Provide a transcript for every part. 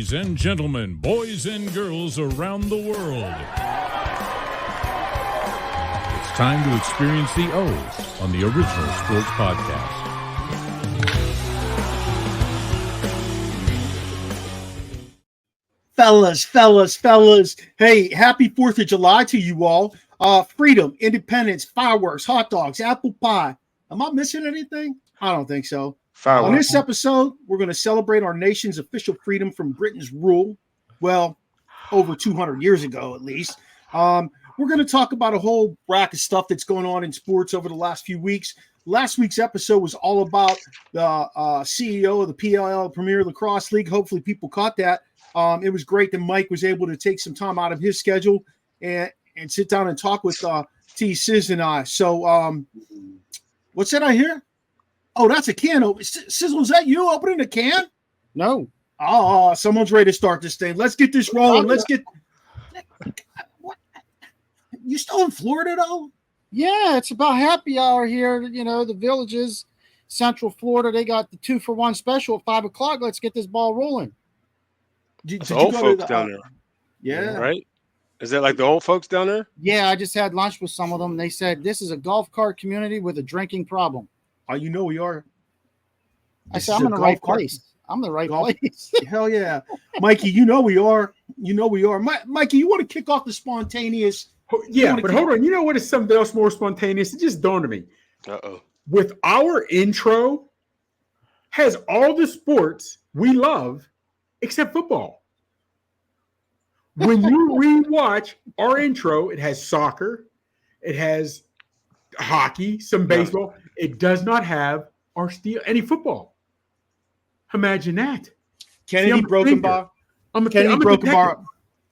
Ladies and gentlemen, boys and girls around the world, it's time to experience the O's on the Original Sports Podcast. Fellas. Hey, happy 4th of July to you all. Freedom, independence, fireworks, hot dogs, apple pie. Am I missing anything? I don't think so. On this episode, we're going to celebrate our nation's official freedom from Britain's rule. Well, over 200 years ago, at least. We're going to talk about a whole rack of stuff that's going on in sports over the last few weeks. Last week's episode was all about the CEO of the PLL, Premier Lacrosse League. Hopefully people caught that. It was great that Mike was able to take some time out of his schedule and sit down and talk with T-Siz and I. So what's that I hear? Oh, that's a can. Sizzle, is that you opening a can? No. Oh, someone's ready to start this thing. Let's get this rolling. Let's get – what? You still in Florida, though? Yeah, it's about happy hour here. You know, the Villages, Central Florida, they got the 2-for-1 special at 5 o'clock. Let's get this ball rolling. Did old folks down there. Yeah. Right? Is that like the old folks down there? Yeah, I just had lunch with some of them. They said this is a golf cart community with a drinking problem. Oh, you know we are. I said, I'm in the right place. I'm the right place. Hell yeah. Mikey, you know we are. Mikey, you want to kick off the spontaneous? Yeah, but hold on. You know what is something else more spontaneous? It just dawned on me. Uh-oh. With our intro, has all the sports we love except football. When you rewatch our intro, it has soccer, it has hockey, some baseball. It does not have any football. Imagine that. Kennedy Brokenbar. Kennedy Brokenbar.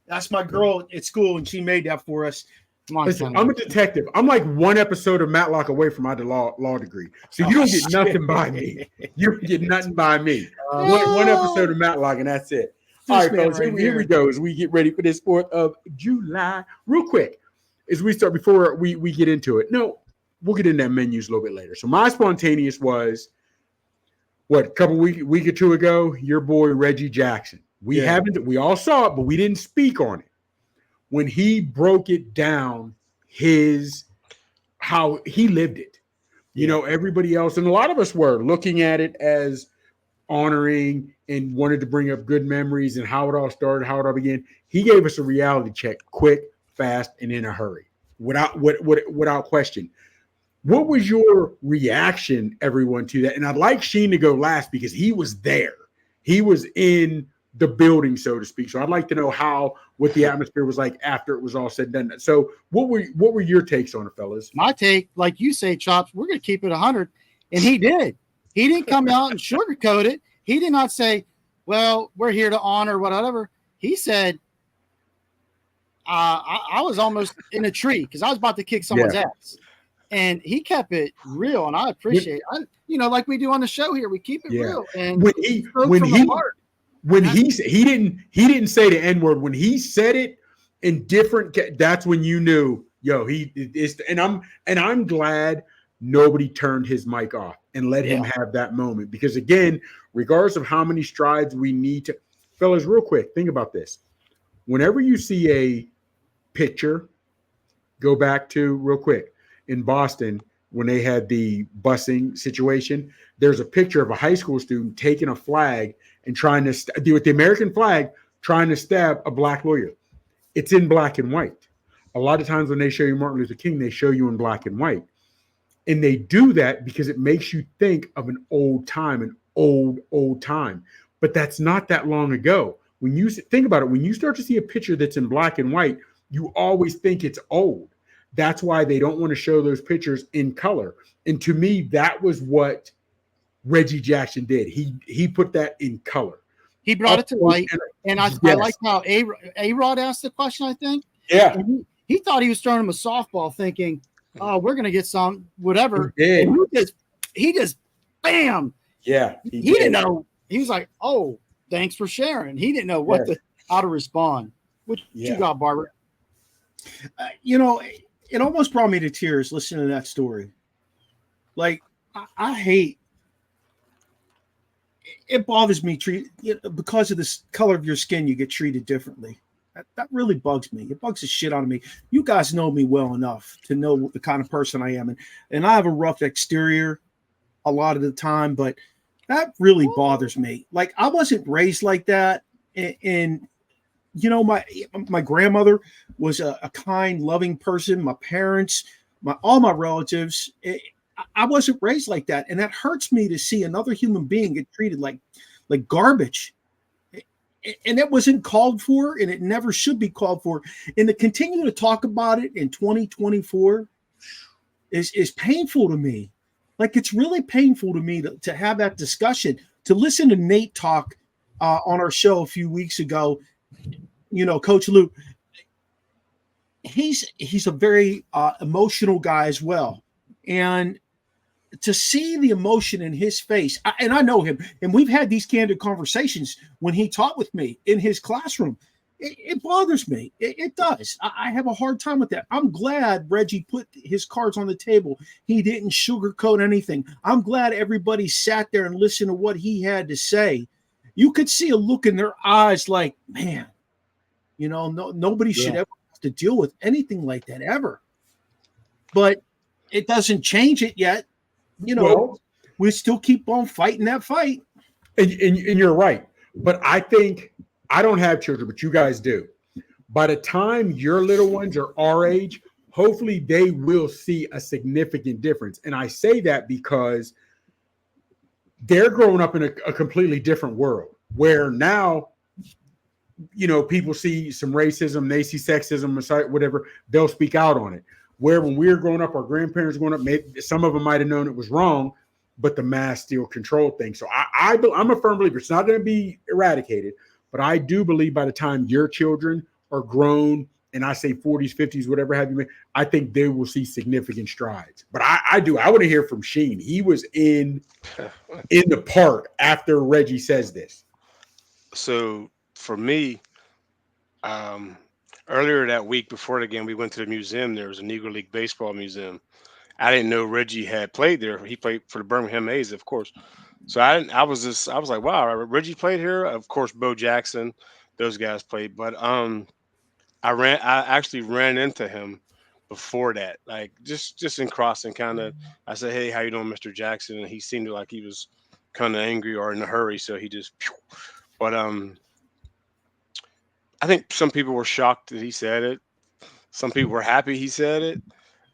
That's my girl at school, and she made that for us. Listen, I'm a detective. I'm like one episode of Matlock away from my law degree. So you don't get nothing by me. You don't get nothing by me. One episode of Matlock, and that's it. All right, folks, here we go as we get ready for this 4th of July. Real quick, as we start, before we get into it. No, we'll get into that menus a little bit later. So my spontaneous was, a couple week or two ago, your boy Reggie Jackson. We all saw it, but we didn't speak on it. When he broke it down, how he lived it. You know, everybody else, and a lot of us were looking at it as honoring and wanted to bring up good memories and how it all started, how it all began. He gave us a reality check, quick, fast, and in a hurry, without question. What was your reaction, everyone, to that? And I'd like Sheen to go last because he was there. He was in the building, so to speak. So I'd like to know what the atmosphere was like after it was all said and done. So what were your takes on it, fellas? My take, like you say, Chops, we're going to keep it 100. And he did. He didn't come out and sugarcoat it. He did not say, well, we're here to honor whatever. He said, I was almost in a tree because I was about to kick someone's ass. And he kept it real, and I appreciate it. Like we do on the show here, we keep it real. And he didn't say the N-word. When he said it in different, that's when you knew, and I'm glad nobody turned his mic off and let him have that moment. Because again, regardless of how many strides we need to, fellas, real quick, think about this. Whenever you see a picture, go back to real quick in Boston, when they had the busing situation, there's a picture of a high school student taking a flag and trying to do with the American flag, trying to stab a black lawyer. It's in black and white. A lot of times when they show you Martin Luther King, they show you in black and white. And they do that because it makes you think of an old time, old time. But that's not that long ago. When you think about it, when you start to see a picture that's in black and white, you always think it's old. That's why they don't want to show those pictures in color. And to me, that was what Reggie Jackson did. He put that in color. He brought it to light. And I like how A-Rod asked the question, I think. Yeah. He thought he was throwing him a softball thinking, oh, we're going to get some, whatever. He did. And he just, bam. Yeah. He didn't know. He was like, oh, thanks for sharing. He didn't know how to respond. What you got, Barber? It almost brought me to tears listening to that story. Like, I hate it bothers me because of this color of your skin, you get treated differently. That really bugs me. It bugs the shit out of me. You guys know me well enough to know the kind of person I am. And I have a rough exterior a lot of the time, but that really bothers me. Like, I wasn't raised like that. And you know, my grandmother was a kind, loving person. My parents, all my relatives, I wasn't raised like that. And that hurts me to see another human being get treated like garbage. And it wasn't called for, and it never should be called for. And to continue to talk about it in 2024 is painful to me. Like, it's really painful to me to have that discussion, to listen to Nate talk on our show a few weeks ago. You know, Coach Lou, he's a very emotional guy as well. And to see the emotion in his face, and I know him, and we've had these candid conversations when he taught with me in his classroom. It bothers me. It does. I have a hard time with that. I'm glad Reggie put his cards on the table. He didn't sugarcoat anything. I'm glad everybody sat there and listened to what he had to say. You could see a look in their eyes like, man, you know, nobody should ever have to deal with anything like that ever. But it doesn't change it yet. You know, we still keep on fighting that fight. And you're right. But I think, I don't have children, but you guys do. By the time your little ones are our age, hopefully they will see a significant difference. And I say that because they're growing up in a completely different world where now, you know, people see some racism, they see sexism, whatever, they'll speak out on it. Where when we were growing up, our grandparents growing up, maybe some of them might have known it was wrong, but the mass still controlled things. So I'm a firm believer. It's not going to be eradicated, but I do believe by the time your children are grown, and I say 40s, 50s, whatever have you, I think they will see significant strides. But I want to hear from Sheen. He was in the park after Reggie says this. So for me, earlier that week before the game, we went to the museum. There was a Negro League Baseball museum. I didn't know Reggie had played there. He played for the Birmingham A's, of course. So I was like, wow, Reggie played here. Of course, Bo Jackson, those guys played. But I actually ran into him before that, like just in crossing, kind of. I said, hey, how you doing, Mr. Jackson? And he seemed like he was kind of angry or in a hurry, so he just. But I think some people were shocked that he said it. Some people were happy he said it.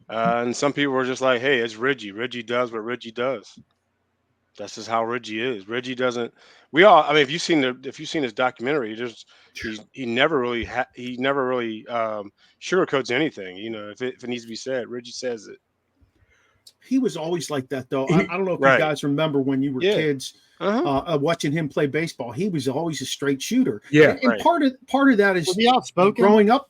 And some people were just like, hey, it's Reggie. Reggie does what Reggie does. That's just how Reggie is. Reggie doesn't. I mean, if you've seen his documentary, he never really sugarcoats anything. You know, if it needs to be said, Reggie says it. He was always like that, though. I don't know if you guys remember when you were kids watching him play baseball. He was always a straight shooter. Yeah, and part of that is was he outspoken growing up.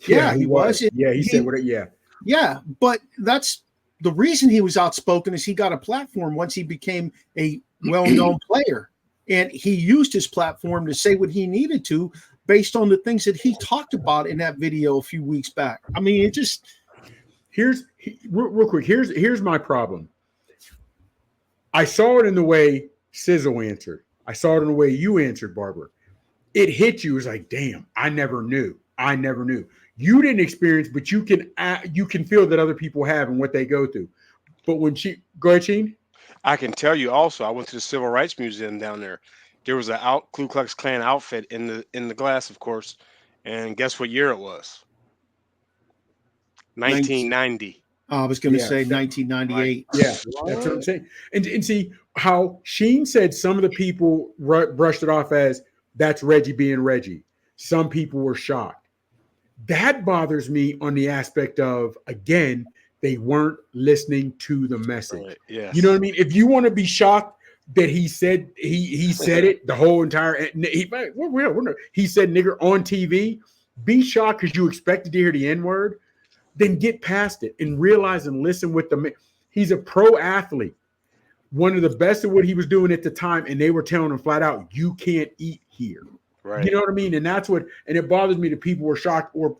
Yeah, he was. He said what. Yeah. Yeah, but that's the reason he was outspoken is he got a platform once he became a well-known player. And he used his platform to say what he needed to based on the things that he talked about in that video a few weeks back. I mean, it just real quick, here's my problem. I saw it in the way Sizzle answered. I saw it in the way you answered, Barber. It hit you. It was like, damn, I never knew. You didn't experience, but you can feel that other people have and what they go through. But when go ahead, Sheen. I can tell you also, I went to the Civil Rights Museum down there. There was a Ku Klux Klan outfit in the glass, of course. And guess what year it was? 1990. I was going to say 1998. Yeah, that's what I'm saying. And see how Sheen said some of the people brushed it off as that's Reggie being Reggie. Some people were shocked. That bothers me on the aspect of, again, they weren't listening to the message. Right, yes. You know what I mean? If you want to be shocked that he said he said it the whole entire he said nigger on TV, be shocked because you expected to hear the N-word, then get past it and realize and listen with he's a pro athlete. One of the best of what he was doing at the time, and they were telling him flat out, you can't eat here. Right. You know what I mean? And it bothers me that people were shocked or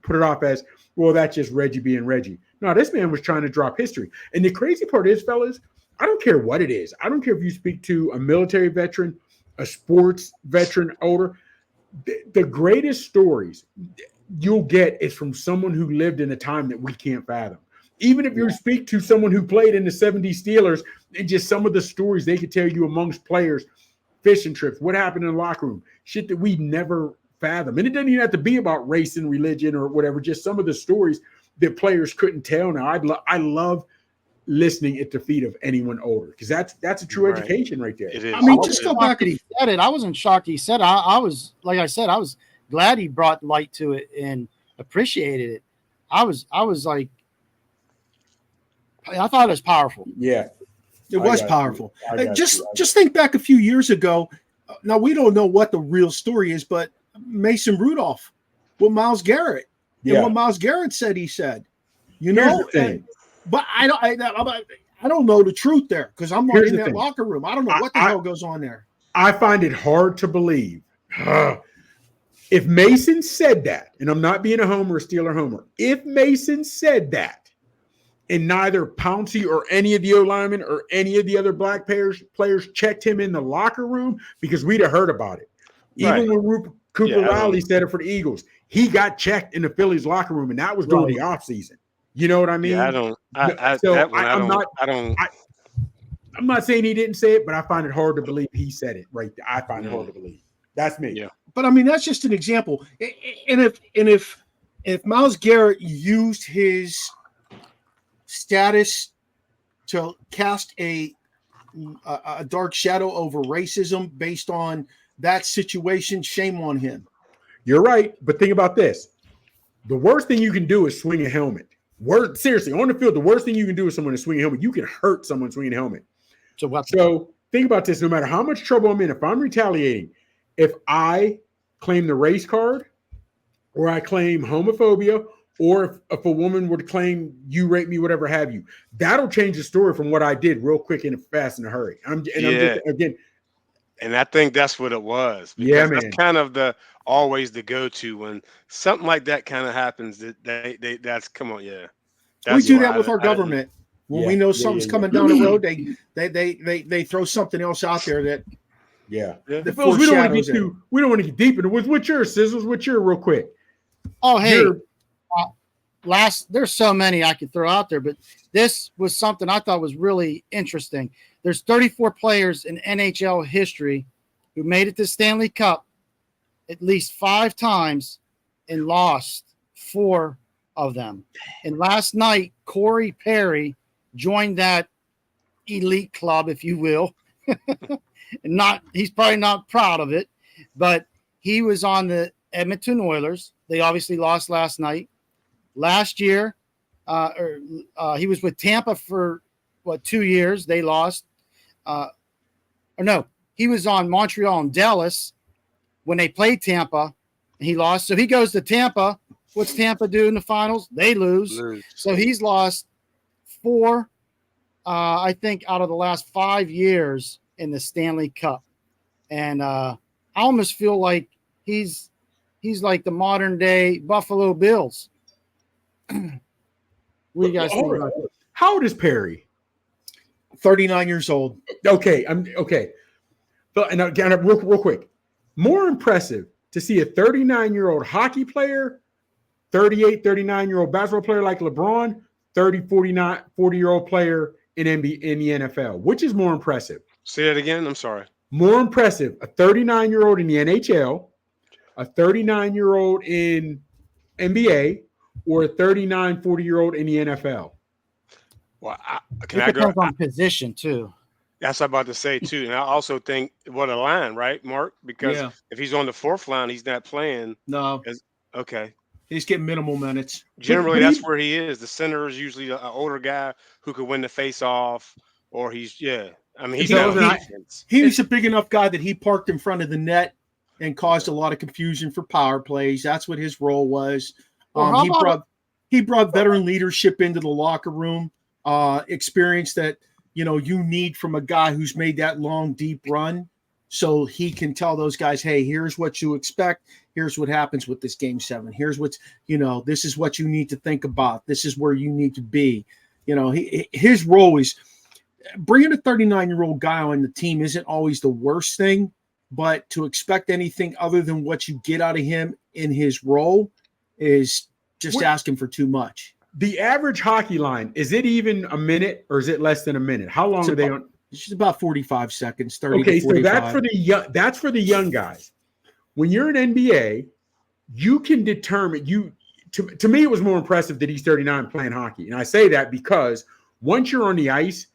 put it off as, well, that's just Reggie being Reggie. No, this man was trying to drop history. And the crazy part is, fellas, I don't care what it is. I don't care if you speak to a military veteran, a sports veteran, older. The greatest stories you'll get is from someone who lived in a time that we can't fathom. Even if you speak to someone who played in the 70s Steelers and just some of the stories they could tell you amongst players, fishing trips, what happened in the locker room, shit that we never fathom. And it doesn't even have to be about race and religion or whatever, just some of the stories that players couldn't tell. Now, I love listening at the feet of anyone older because that's a true education right there. It is. I mean, just go back. He said it. I wasn't shocked he said it. I was, like I said, I was glad he brought light to it and appreciated it. I was like, I thought it was powerful. Yeah, it was powerful. Just think back a few years ago. Now we don't know what the real story is, but Mason Rudolph with Myles Garrett and what Myles Garrett said, he said, you know. But I don't know the truth there because I'm not in that locker room. I don't know what the hell goes on there. I find it hard to believe. If Mason said that, and I'm not being a homer or Steeler homer, if Mason said that, and neither Pouncey or any of the O-linemen or any of the other black players checked him in the locker room, because we'd have heard about it. Even when Cooper Riley said it for the Eagles, he got checked in the Phillies locker room, and that was during the offseason. You know what I mean? Yeah, I'm not saying he didn't say it, but I find it hard to believe he said it right there. I find it hard to believe. That's me. Yeah. But I mean, that's just an example. And if Myles Garrett used his status to cast a dark shadow over racism based on that situation, shame on him. You're right. But think about this. The worst thing you can do is swing a helmet. Seriously, on the field, the worst thing you can do is someone to swing a helmet. You can hurt someone swinging a helmet. So think about this. No matter how much trouble I'm in, if I'm retaliating, if I claim the race card or I claim homophobia, or if a woman were to claim you raped me, whatever have you, that'll change the story from what I did real quick and fast in a hurry. I'm just, again. And I think that's what it was. Yeah, man. That's kind of always the go-to when something like that kind of happens. That's come on, yeah. We do that with our government. When we know something's coming down the road, they throw something else out there that. Yeah. We don't want to get deep into it. What's yours, Sizzles? What's your real quick? Oh, hey. There's so many I could throw out there, but this was something I thought was really interesting. There's 34 players in NHL history who made it to Stanley Cup at least 5 times and lost 4 of them. And last night, Corey Perry joined that elite club, if you will. He's probably not proud of it, but he was on the Edmonton Oilers. They obviously lost last night. Last year, he was with Tampa for 2 years. They lost. He was on Montreal and Dallas when they played Tampa, and he lost. So he goes to Tampa. What's Tampa do in the finals? They lose. So he's lost 4, I think, out of the last 5 years in the Stanley Cup. And I almost feel like he's like the modern day Buffalo Bills. What do you guys think about that? How old is Perry? 39 years old. Okay. And again, real quick. More impressive to see a 39-year-old hockey player, 38, 39-year-old basketball player like LeBron, 30, 40-year-old player in the NFL. Which is more impressive? Say that again. I'm sorry. More impressive, a 39-year-old in the NHL, a 39-year-old in NBA, or a 39, 40-year-old in the NFL? Well, it depends on position, too. That's what I'm about to say, too. And I also think, what a line, right, Mark? Because if he's on the 4th line, he's not playing. No. Okay. He's getting minimal minutes. Generally, that's where he is. The center is usually an older guy who could win the face-off, or he's he was a big enough guy that he parked in front of the net and caused a lot of confusion for power plays. That's what his role was. He brought veteran leadership into the locker room, experience that you need from a guy who's made that long, deep run, so he can tell those guys, hey, here's what you expect. Here's what happens with this game 7. Here's what's this is what you need to think about. This is where you need to be. His role is bringing a 39-year-old guy on the team isn't always the worst thing, but to expect anything other than what you get out of him in his role is just asking for too much. The average hockey line, is it even a minute or is it less than a minute? How long are they on? It's just about 45 seconds, 30 Okay, to 45. so that's for the young guys. When you're an NBA, you can determine to me, it was more impressive that he's 39 playing hockey. And I say that because once you're on the ice,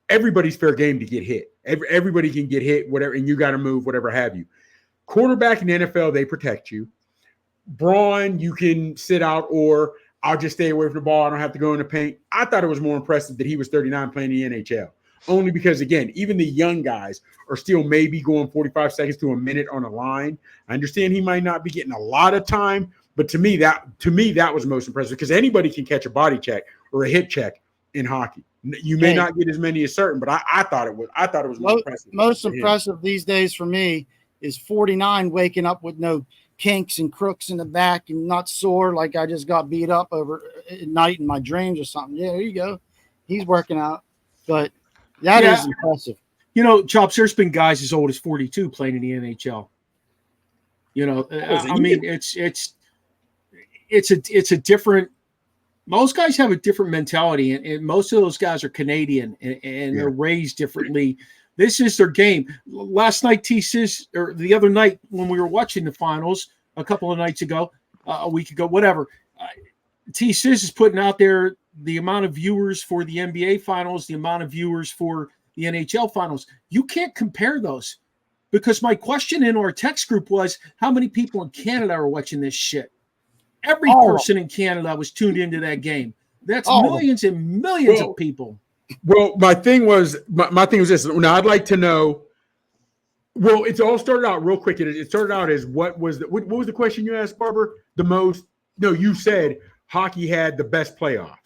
everybody's fair game to get hit. Everybody can get hit, whatever, and you got to move, whatever have you. Quarterback in the NFL, they protect you. Braun, you can sit out, or I'll just stay away from the ball. I don't have to go in the paint. I thought it was more impressive that he was 39 playing the NHL. Only because, again, even the young guys are still maybe going 45 seconds to a minute on a line. I understand he might not be getting a lot of time, but to me that was most impressive because anybody can catch a body check or a hip check in hockey. You may not get as many as certain, but I thought it was more impressive. Most impressive these days for me is 49 waking up with no kinks and crooks in the back and not sore like I just got beat up over at night in my dreams or something. Yeah, there you go. He's working out, but that is impressive. You know, Chops, there's been guys as old as 42 playing in the NHL. You know, I mean, it's a different. Most guys have a different mentality, and most of those guys are Canadian, and they're raised differently. This is their game. Last night, T-Siz, or the other night when we were watching the finals, a couple of nights ago, a week ago, whatever, T-Siz is putting out there the amount of viewers for the NBA finals, the amount of viewers for the NHL finals. You can't compare those because my question in our text group was, how many people in Canada are watching this shit? Every person in Canada was tuned into that game. That's millions and millions of people. Well, my thing was this. Now, I'd like to know. Well, it's all started out real quick. It started out as what was the question you asked, Barber? You said hockey had the best playoffs.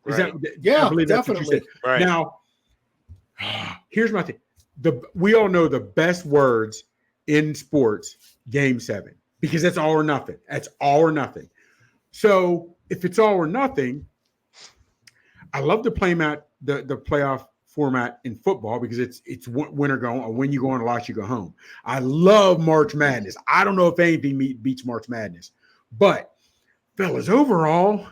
Is that? Yeah, I believe definitely. That's what you said. Right. Now, here's my thing. We all know the best words in sports, Game 7, because that's all or nothing. That's all or nothing. So if it's all or nothing, I love the playoff format in football because it's win or go, or when you go on, loss you go home. I love March Madness. I don't know if anything beats March Madness, but fellas, overall,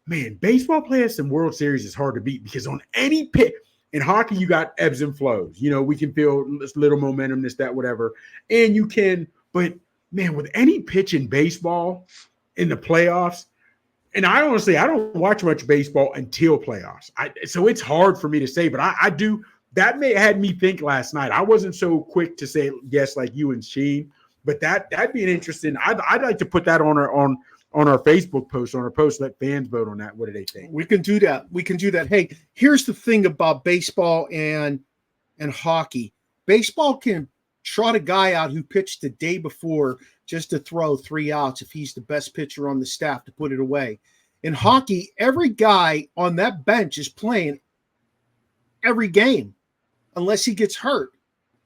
man, baseball playoffs and World Series is hard to beat because on any pitch in hockey you got ebbs and flows. You know, we can feel this little momentum, this, that, whatever, and you can. But man, with any pitch in baseball in the playoffs. And I don't watch much baseball until playoffs. So it's hard for me to say, but I do. That had me think last night. I wasn't so quick to say yes like you and Sheen, but that'd be an interesting. I'd like to put that on our Facebook post, on our post. Let fans vote on that. What do they think? We can do that. Hey, here's the thing about baseball and hockey. Baseball can trot a guy out who pitched the day before just to throw 3 outs if he's the best pitcher on the staff to put it away. In hockey, every guy on that bench is playing every game unless he gets hurt.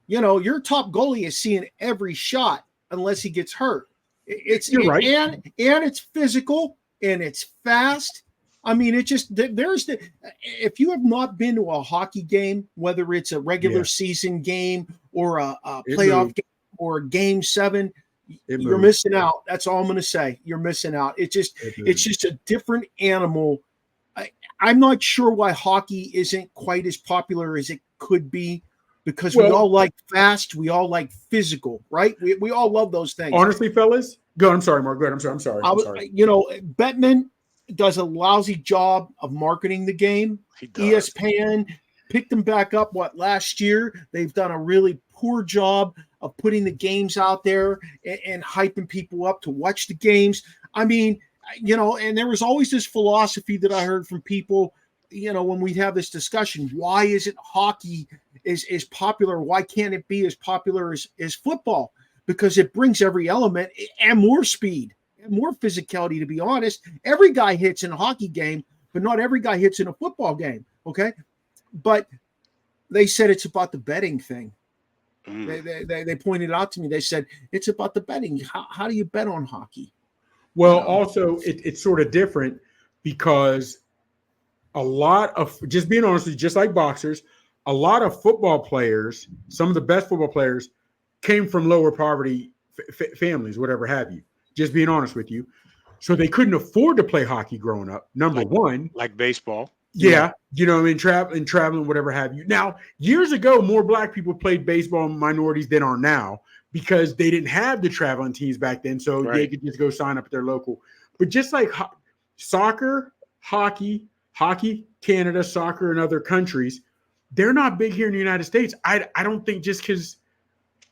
You know, your top goalie is seeing every shot unless he gets hurt. You're right. And it's physical and it's fast. I mean, if you have not been to a hockey game, whether it's a regular season game or a playoff game or a Game 7, you're missing out. That's all I'm going to say. You're missing out. It's just a different animal. I'm not sure why hockey isn't quite as popular as it could be because we all like fast. We all like physical, right? We all love those things. Honestly, fellas, go. I'm sorry, Mark. Go ahead. I'm sorry. You know, Bettman does a lousy job of marketing the game. ESPN picked them back up last year. They've done a really poor job of putting the games out there and hyping people up to watch the games. I mean, you know, and there was always this philosophy that I heard from people, you know, when we have this discussion, why isn't hockey is popular? Why can't it be as popular as football? Because it brings every element and more speed and more physicality, to be honest. Every guy hits in a hockey game, but not every guy hits in a football game. Okay. But they said it's about the betting thing. They pointed out to me. They said it's about the betting. How do you bet on hockey? Well, also it's sort of different because a lot of, just being honest with you, just like boxers, a lot of football players, some of the best football players, came from lower poverty families, whatever have you. Just being honest with you. So they couldn't afford to play hockey growing up. Number one. Like baseball. Yeah. You know what I mean? Traveling, whatever have you. Now, years ago, more black people played baseball minorities than are now because they didn't have the traveling teams back then. So they could just go sign up at their local. But just like soccer, hockey, Canada, soccer in other countries, they're not big here in the United States. I don't think just because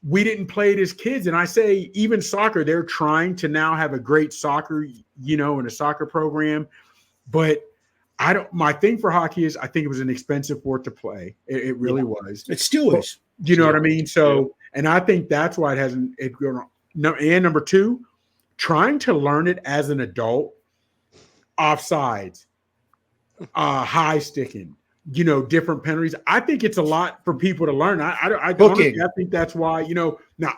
we didn't play it as kids. And I say even soccer, they're trying to now have a great soccer, and a soccer program. But my thing for hockey is I think it was an expensive sport to play. It really was. It still is. You know what I mean? So, and I think that's why it hasn't grown on. No, and number two, trying to learn it as an adult, offsides, high sticking, different penalties. I think it's a lot for people to learn. I honestly, I think that's why, now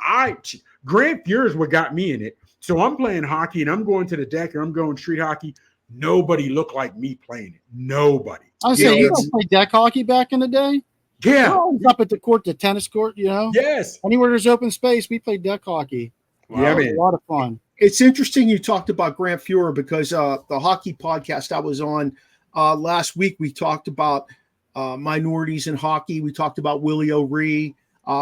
Grant Fuhr is what got me in it. So I'm playing hockey and I'm going to the deck and I'm going street hockey. Nobody looked like me playing it. Nobody. I was saying, you guys played deck hockey back in the day? Yeah. Up at the court, the tennis court, Yes. Anywhere there's open space, we played deck hockey. Wow. Yeah, man. A lot of fun. It's interesting you talked about Grant Fuhr because the hockey podcast I was on last week, we talked about minorities in hockey. We talked about Willie O'Ree.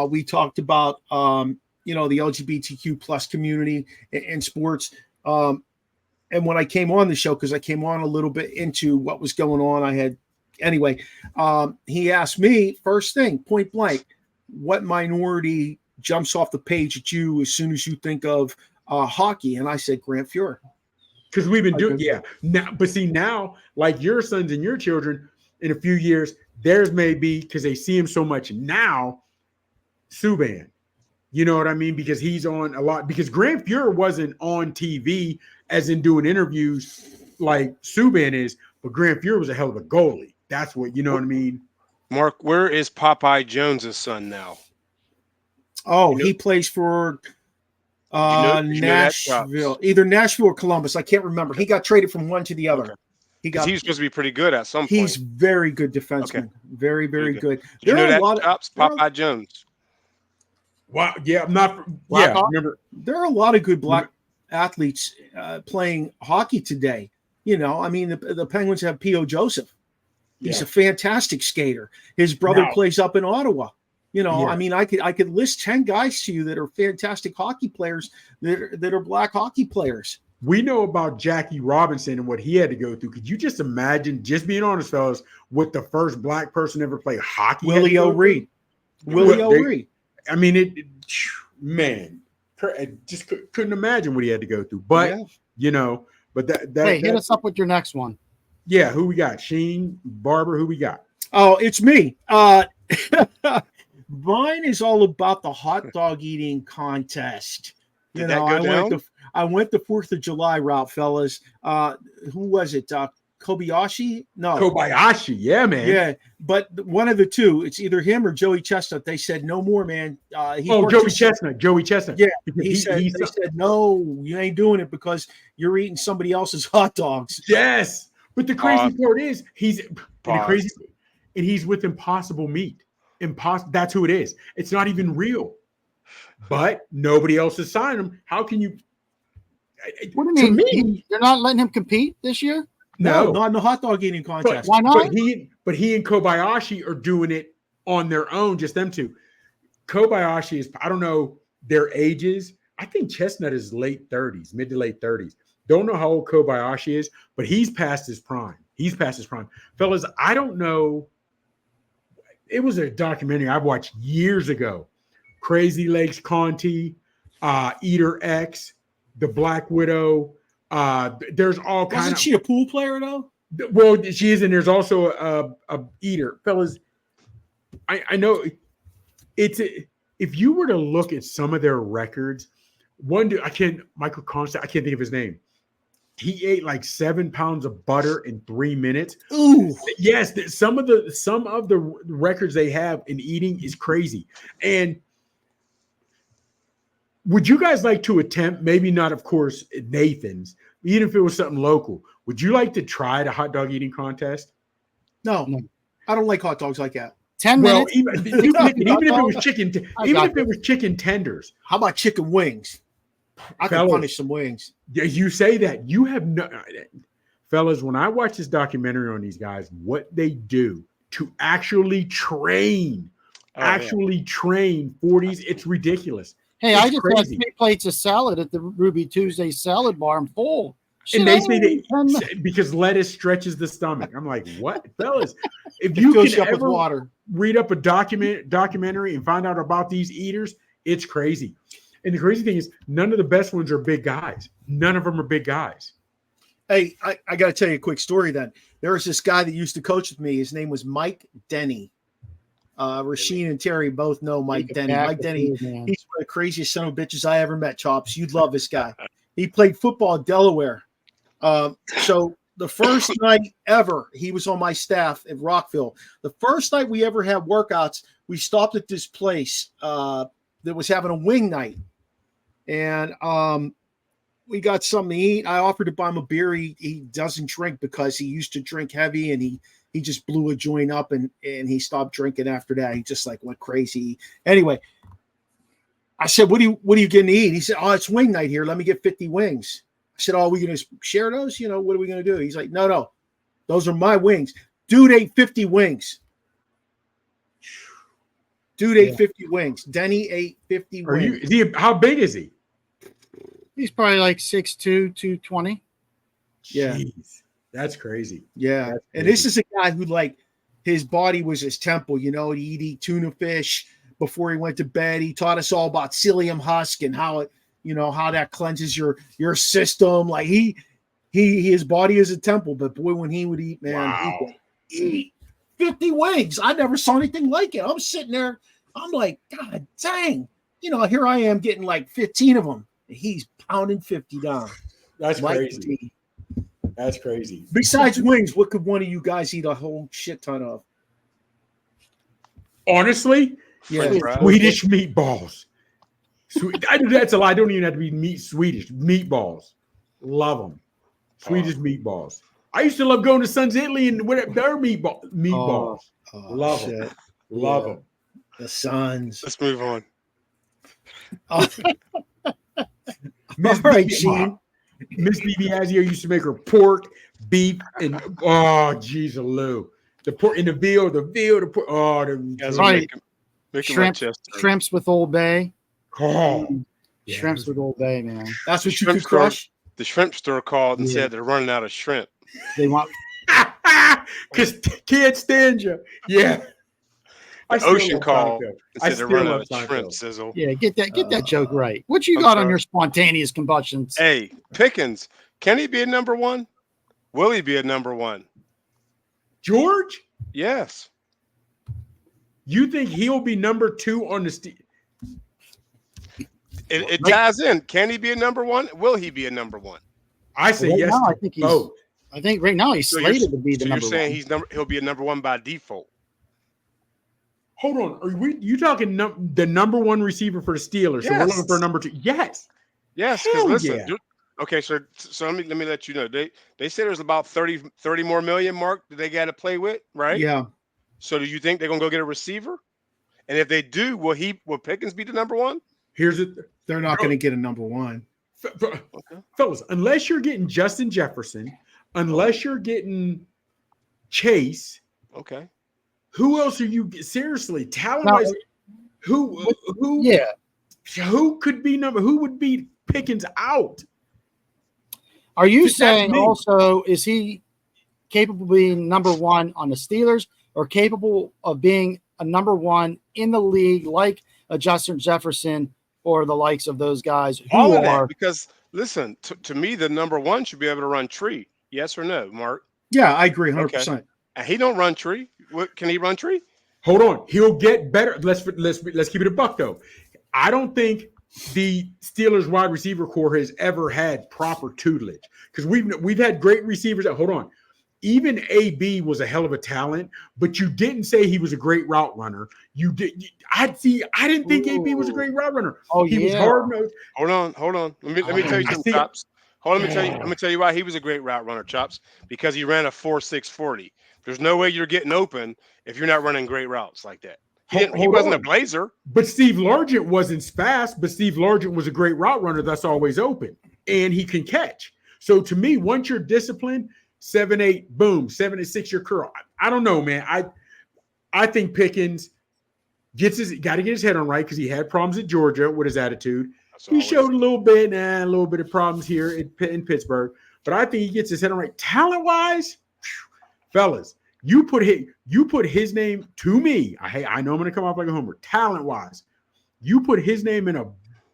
We talked about, the LGBTQ plus community in sports. And when I came on the show, because I came on a little bit into what was going on, he asked me first thing, point blank, what minority jumps off the page at you as soon as you think of hockey? And I said, Grant Fuhr. Because we've been doing, now, but see now, like your sons and your children, in a few years, theirs may be because they see him so much now. Subban, you know what I mean? Because he's on a lot. Because Grant Fuhr wasn't on TV, as in doing interviews like Subban is, but Grant Fuhr was a hell of a goalie. That's what what I mean. Mark, where is Popeye Jones's son now? Oh, he plays for Nashville, either Nashville or Columbus. I can't remember. He got traded from one to the other. Okay. He was supposed to be pretty good at some point. He's very good defenseman. Okay. Very, very good. Did there are a lot of Popeye Jones. Wow. Yeah, I'm not. Remember, there are a lot of good black athletes playing hockey today. The Penguins have P.O. Joseph. He's a fantastic skater. His brother plays up in Ottawa. I could list 10 guys to you that are fantastic hockey players that are black hockey players. We know about Jackie Robinson and what he had to go through. Could you just imagine, just being honest, fellas, what the first black person ever played hockey? Willie O'Ree. Willie O'Ree. I mean, I just couldn't imagine what he had to go through. But, but that hit us up with your next one. Yeah, who we got? Sheen, Barber, who we got? Oh, it's me. Mine is all about the hot dog eating contest. I went the 4th of July route, fellas. Who was it? Kobayashi? No. Kobayashi, yeah, man. Yeah, but one of the two. It's either him or Joey Chestnut. They said, no more, man. Joey Chestnut. Yeah, he said, no, you ain't doing it because you're eating somebody else's hot dogs. Yes, but the crazy part is he's with Impossible Meat. That's who it is. It's not even real. But nobody else has signed him. How can you? What do you mean? You're not letting him compete this year? No, not in the hot dog eating contest. Why not? But he and Kobayashi are doing it on their own, just them two. Kobayashi is, I don't know their ages. I think Chestnut is late 30s, mid to late 30s. Don't know how old Kobayashi is, but he's past his prime. Fellas, I don't know. It was a documentary I watched years ago. Crazy Legs Conti, Eater X, The Black Widow. There's all kinds. Wasn't she a pool player though? Well, she is, and there's also a eater, fellas. I know if you were to look at some of their records, one dude Michael Constant, I can't think of his name. He ate like 7 pounds of butter in 3 minutes. Ooh, yes. Some of the records they have in eating is crazy. And would you guys like to attempt, maybe not, of course, Nathan's, even if it was something local, would you like to try the hot dog eating contest? No. I don't like hot dogs like that. 10 Well, minutes. even if it was chicken tenders. How about chicken wings? I can punish some wings. Yeah, you say that. You have no, fellas. When I watch this documentary on these guys, what they do to actually train, train 40s, it's ridiculous. Hey, it's I just crazy. had 3 plates of salad at the Ruby Tuesday salad bar. I'm full. And they say because lettuce stretches the stomach. I'm like, what, fellas? If you can ever read up a documentary and find out about these eaters, it's crazy. And the crazy thing is, none of the best ones are big guys. None of them are big guys. Hey, I got to tell you a quick story then. There was this guy that used to coach with me. His name was Mike Denny. Rashene and Terry both know Mike Denny. Mike Denny, he's one of the craziest son of bitches I ever met, Chops. You'd love this guy. He played football in Delaware. So the first night ever, he was on my staff at Rockville. The first night we ever had workouts, we stopped at this place that was having a wing night. And we got something to eat. I offered to buy him a beer. He doesn't drink because he used to drink heavy, and he just blew a joint up and he stopped drinking after that. He just like went crazy. Anyway, I said, what are you getting to eat? He said, oh, it's wing night here. Let me get 50 wings. I said, oh, are we going to share those? You know, what are we going to do? He's like, no, those are my wings. Dude ate 50 wings. Dude ate 50 wings. Denny ate 50 wings. How big is he? He's probably like 6'2", 220. Yeah. Jeez, that's crazy. Yeah. That's crazy. And this is a guy who, like, his body was his temple. You know, he'd eat tuna fish before he went to bed. He taught us all about psyllium husk and how it, you know, how that cleanses your system. Like his body is a temple, but boy, when he would eat, man, he could eat 50 wings. I never saw anything like it. I'm sitting there, I'm like, God dang, you know, here I am getting like 15 of them. He's pounding 50 down. That's crazy. That's crazy. Besides wings, what could one of you guys eat a whole shit ton of? Honestly, Swedish meatballs. That's a lie. I don't even have to be Swedish meatballs. Love them. Swedish meatballs. I used to love going to Sun's Italy and their meatballs. Love them. Love them. The Suns. Let's move on. Miss BB used to make her pork, beef, and Lou. The pork in the veal, the pork. Oh, shrimps with Old Bay. Oh, shrimps with Old Bay, man. That's what you could crush. The shrimp store called and said they're running out of shrimp. They want because can't stand you. Yeah. The ocean called and said they're running out of shrimp, Sizzle. Yeah, get that joke right. What you got on your spontaneous combustions? Hey, Pickens, can he be a number one? Will he be a number one? George? Yes. You think he'll be number 2 on the It ties in. Can he be a number one? Will he be a number one? I say yes. Now, I think right now he's slated to be the number one. You're saying he'll be a number one by default. Hold on. You talking the number 1 receiver for the Steelers? Yes. So we're looking for a number 2. Yes. Yes. Because listen. Okay, so let me let you know. They said there's about 30 more million mark that they got to play with, right? Yeah. So do you think they're gonna go get a receiver? And if they do, will Pickens be the number one? They're not going to get a number 1. Fellas, unless you're getting Justin Jefferson, unless you're getting Chase. Okay. Who else are you seriously talent-wise? Who could be who would beat Pickens out? Are you saying also is he capable of being number 1 on the Steelers or capable of being a number 1 in the league like a Justin Jefferson or the likes of those guys who are? Because listen, to me, the number 1 should be able to run tree. Yes or no, Mark? Yeah, I agree 100%. Okay. And he don't run tree. Can he run tree? Hold on. He'll get better. Let's keep it a buck though. I don't think the Steelers wide receiver core has ever had proper tutelage because we've had great receivers. Hold on. Even AB was a hell of a talent, but you didn't say he was a great route runner. I didn't think AB was a great route runner. Oh, he was hard nosed. Hold on. Let me tell you something, Chops. Hold on, let me tell you why he was a great route runner, Chops. Because he ran a 4.640. There's no way you're getting open if you're not running great routes like that. He wasn't a blazer. But Steve Largent wasn't fast, but Steve Largent was a great route runner that's always open, and he can catch. So to me, once you're disciplined, 7-8, boom, 7-6 your curl. I don't know, man. I think Pickens got to get his head on right because he had problems at Georgia with his attitude. He showed a little bit of problems here in Pittsburgh, but I think he gets his head on right. Talent-wise, fellas, you put his name to me. I know I'm going to come off like a homer. Talent-wise, you put his name in a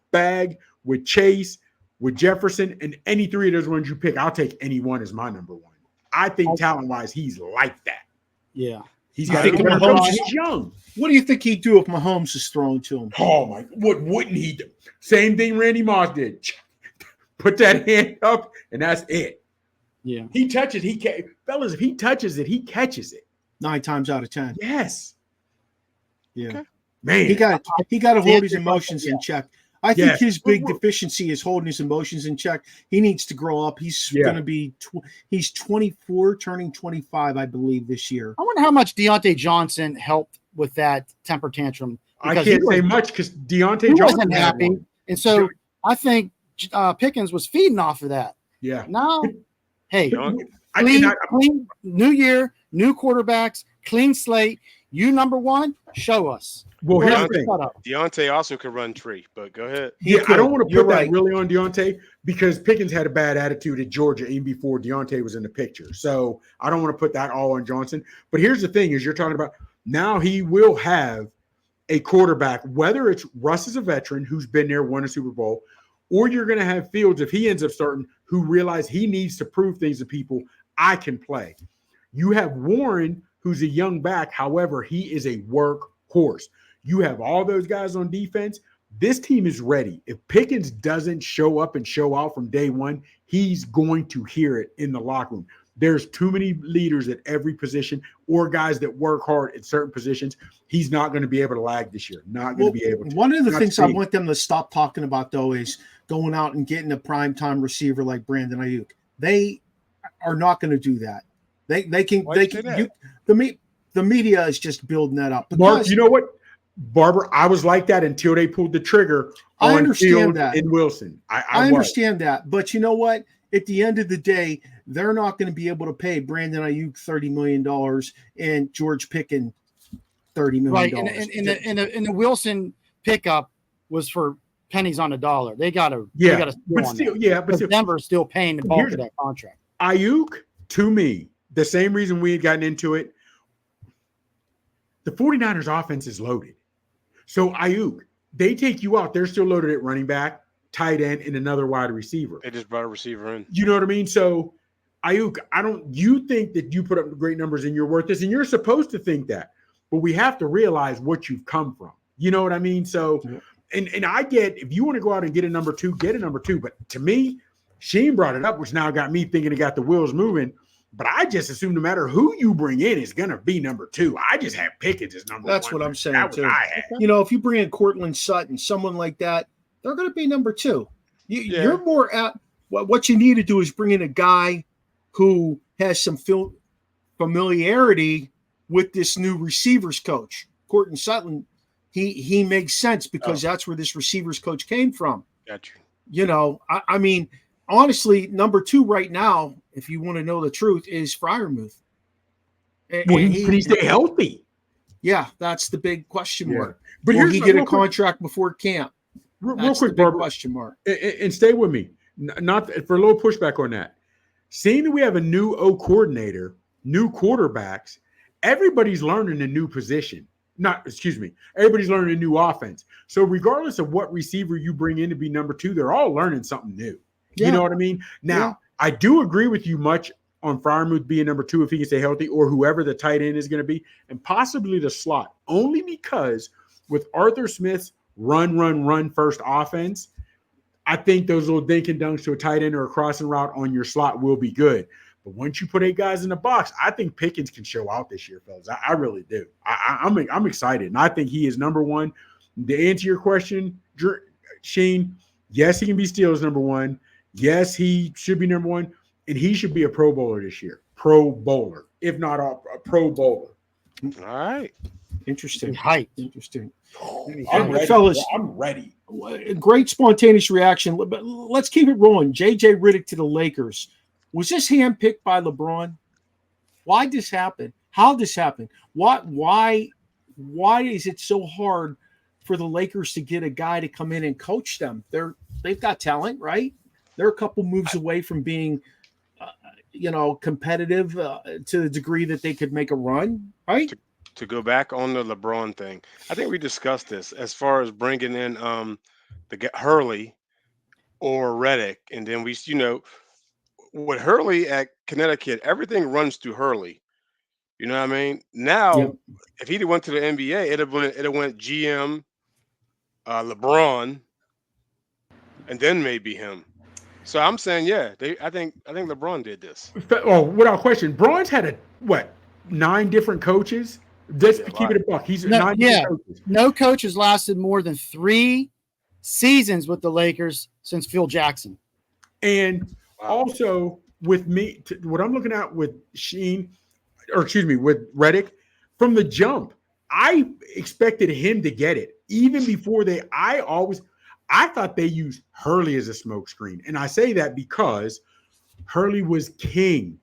bag with Chase, with Jefferson, and any three of those ones you pick, I'll take any one as my number one. I think talent-wise, he's like that. Yeah. He's got he's young. What do you think he'd do if Mahomes is thrown to him? Oh, my. What wouldn't he do? Same thing Randy Moss did. Put that hand up, and that's it. Yeah. He touches, fellas, if he touches it, he catches it. 9 times out of 10. Yes. Yeah. Okay. Man. He got to hold his emotions in check. I think his big deficiency is holding his emotions in check. He needs to grow up. He's going to be he's 24, turning 25, I believe, this year. I wonder how much Deontay Johnson helped with that temper tantrum. I can't say much because Deontay Johnson wasn't happy. And so I think Pickens was feeding off of that. Yeah. Now, hey, clean new year, new quarterbacks, clean slate. You number one, show us. Well, here's the thing. Deontay also could run tree, but go ahead. I don't want to put that really on Deontay because Pickens had a bad attitude at Georgia even before Deontay was in the picture. So I don't want to put that all on Johnson. But here's the thing is you're talking about now he will have a quarterback, whether it's Russ is a veteran who's been there, won a Super Bowl, or you're going to have Fields, if he ends up starting, who realize he needs to prove things to people, I can play. You have Warren, who's a young back. However, he is a workhorse. You have all those guys on defense. This team is ready. If Pickens doesn't show up and show out from day one, he's going to hear it in the locker room. There's too many leaders at every position or guys that work hard at certain positions. He's not going to be able to lag this year. Not going to be able to. One of the things I want them to stop talking about, though, is going out and getting a primetime receiver like Brandon Ayuk. They are not going to do that. The media is just building that up. Mark, you know what? Barber, I was like that until they pulled the trigger on Fields and Wilson. I understand that. But you know what? At the end of the day, they're not going to be able to pay Brandon Ayuk $30 million and George Pickens $30 million. Right. And the Wilson pickup was for pennies on the dollar. They got to but Denver's still paying the bulk of that contract. Ayuk, to me, the same reason we had gotten into it, the 49ers offense is loaded. So Ayuk, they take you out. They're still loaded at running back, tight end, and another wide receiver. They just brought a receiver in. You know what I mean? So Ayuk, you think that you put up great numbers and you're worth this, and you're supposed to think that. But we have to realize what you've come from. You know what I mean? So, and I get, if you want to go out and get a number two, get a number two. But to me, Sheen brought it up, which now got me thinking it got the wheels moving. But I just assume no matter who you bring in is going to be number two. I just have Pickens as number one. That's what I'm saying, too. You know, if you bring in Cortland Sutton, someone like that, they're going to be number two. You're more at what you need to do is bring in a guy who has some familiarity with this new receivers coach. Cortland Sutton, he makes sense because that's where this receivers coach came from. Gotcha. You know, I mean, honestly, number two right now, if you want to know the truth, is Freiermuth. Well, he stay healthy? Yeah, that's the big question mark. But will he get a contract before camp? Real quick, Barbara, question mark. And stay with me. Not for a little pushback on that. Seeing that we have a new coordinator, new quarterbacks, everybody's learning a new position. Everybody's learning a new offense. So regardless of what receiver you bring in to be number two, they're all learning something new. You know what I mean? Now, I do agree with you much on Freiermuth being number two if he can stay healthy, or whoever the tight end is going to be, and possibly the slot, only because with Arthur Smith's run first offense, I think those little dink and dunks to a tight end or a crossing route on your slot will be good. But once you put 8 guys in the box, I think Pickens can show out this year, fellas. I really do. I'm excited, and I think he is number one. To answer your question, Sheen, yes, he can be Steelers number one. Yes, he should be number one, and he should be a Pro Bowler this year. Pro Bowler, if not a Pro Bowler. All right. Interesting. Hype. Interesting. I'm ready. Fellas, I'm ready. Great spontaneous reaction. But let's keep it rolling. JJ Redick to the Lakers. Was this handpicked by LeBron? Why did this happen? How did this happen? Why is it so hard for the Lakers to get a guy to come in and coach them? They've got talent, right? They're a couple moves away from being, competitive to the degree that they could make a run, right? To go back on the LeBron thing, I think we discussed this as far as bringing in the Hurley or Redick, and then we, with Hurley at Connecticut, everything runs through Hurley. You know what I mean? Now, Yep. if he'd went to the NBA, it'd have went GM, LeBron, and then maybe him. So I'm saying, I think LeBron did this. Oh, without question, Braun's had 9 different coaches. Just to keep it a buck, he's 9 different coaches. No coach has lasted more than 3 seasons with the Lakers since Phil Jackson. And also with me, what I'm looking at with with Redick, from the jump, I expected him to get it. Even before I thought they used Hurley as a smokescreen. And I say that because Hurley was king.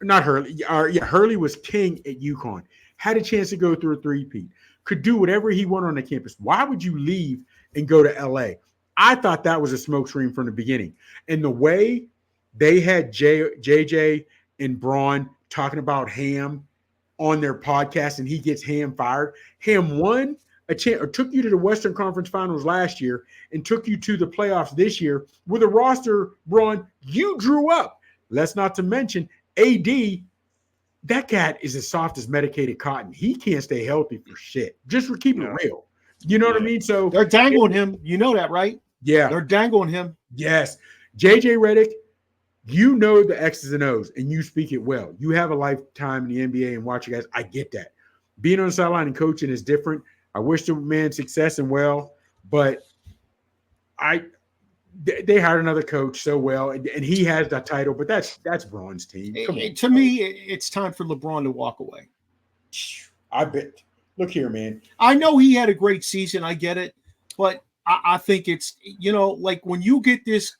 Not Hurley. Hurley was king at UConn. Had a chance to go through a three-peat. Could do whatever he wanted on the campus. Why would you leave and go to LA? I thought that was a smokescreen from the beginning. And the way they had JJ and Braun talking about Ham on their podcast, and he gets Ham fired. Ham won a chance, or took you to the Western Conference Finals last year and took you to the playoffs this year with a roster, Braun, you drew up. Let's not to mention AD, that cat is as soft as medicated cotton. He can't stay healthy for shit. Just for keeping it real. You know what I mean? So they're dangling him. You know that, right? Yeah. They're dangling him. Yes. JJ Redick, you know the X's and O's, and you speak it well. You have a lifetime in the NBA and watch you guys. I get that. Being on the sideline and coaching is different. I wish the man success and well, but they hired another coach so well, and he has that title, but that's Braun's team. To me, it's time for LeBron to walk away. I bet. Look here, man. I know he had a great season. I get it, but I think it's, like when you get this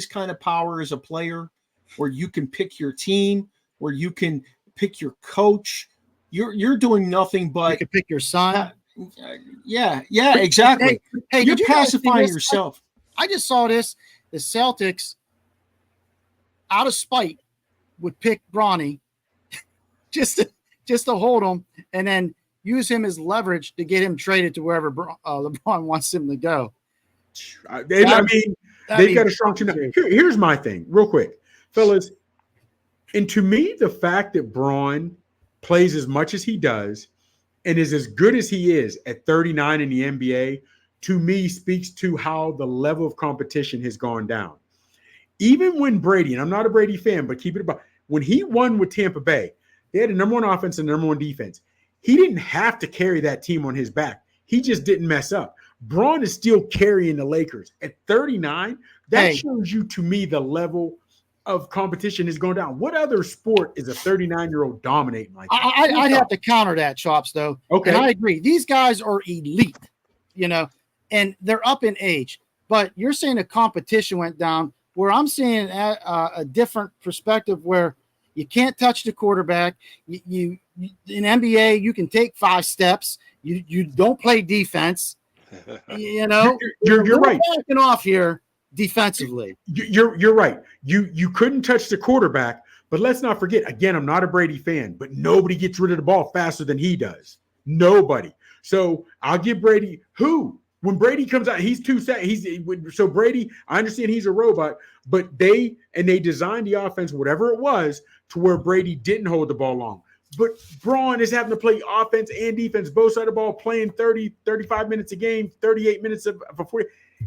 kind of power as a player, where you can pick your team, where you can pick your coach, you're doing nothing but you can pick your son. Yeah, exactly. Hey, you're pacifying yourself. I just saw this. The Celtics, out of spite, would pick Bronny just to hold him, and then use him as leverage to get him traded to wherever LeBron wants him to go. They've got a strong team. Here's my thing, real quick, fellas. And to me, the fact that Braun plays as much as he does and is as good as he is at 39 in the NBA, to me, speaks to how the level of competition has gone down. Even when Brady, and I'm not a Brady fan, but keep it about, when he won with Tampa Bay, they had the number 1 offense and number 1 defense. He didn't have to carry that team on his back. He just didn't mess up. Braun is still carrying the Lakers at 39. That shows you, to me, the level of competition is going down. What other sport is a 39-year-old dominating like that? I'd have to counter that, Chops, though. Okay. And I agree. These guys are elite, and they're up in age. But you're saying the competition went down, where I'm seeing a different perspective where you can't touch the quarterback. You in NBA, you can take 5 steps. You don't play defense. You're right. Backing off here defensively. You're right. You couldn't touch the quarterback, but let's not forget. Again, I'm not a Brady fan, but nobody gets rid of the ball faster than he does. Nobody. So I'll give Brady when Brady comes out, he's too set. So Brady, I understand he's a robot, but they designed the offense, whatever it was, to where Brady didn't hold the ball long. But Braun is having to play offense and defense, both sides of the ball, playing 30, 35 minutes a game, 38 minutes before,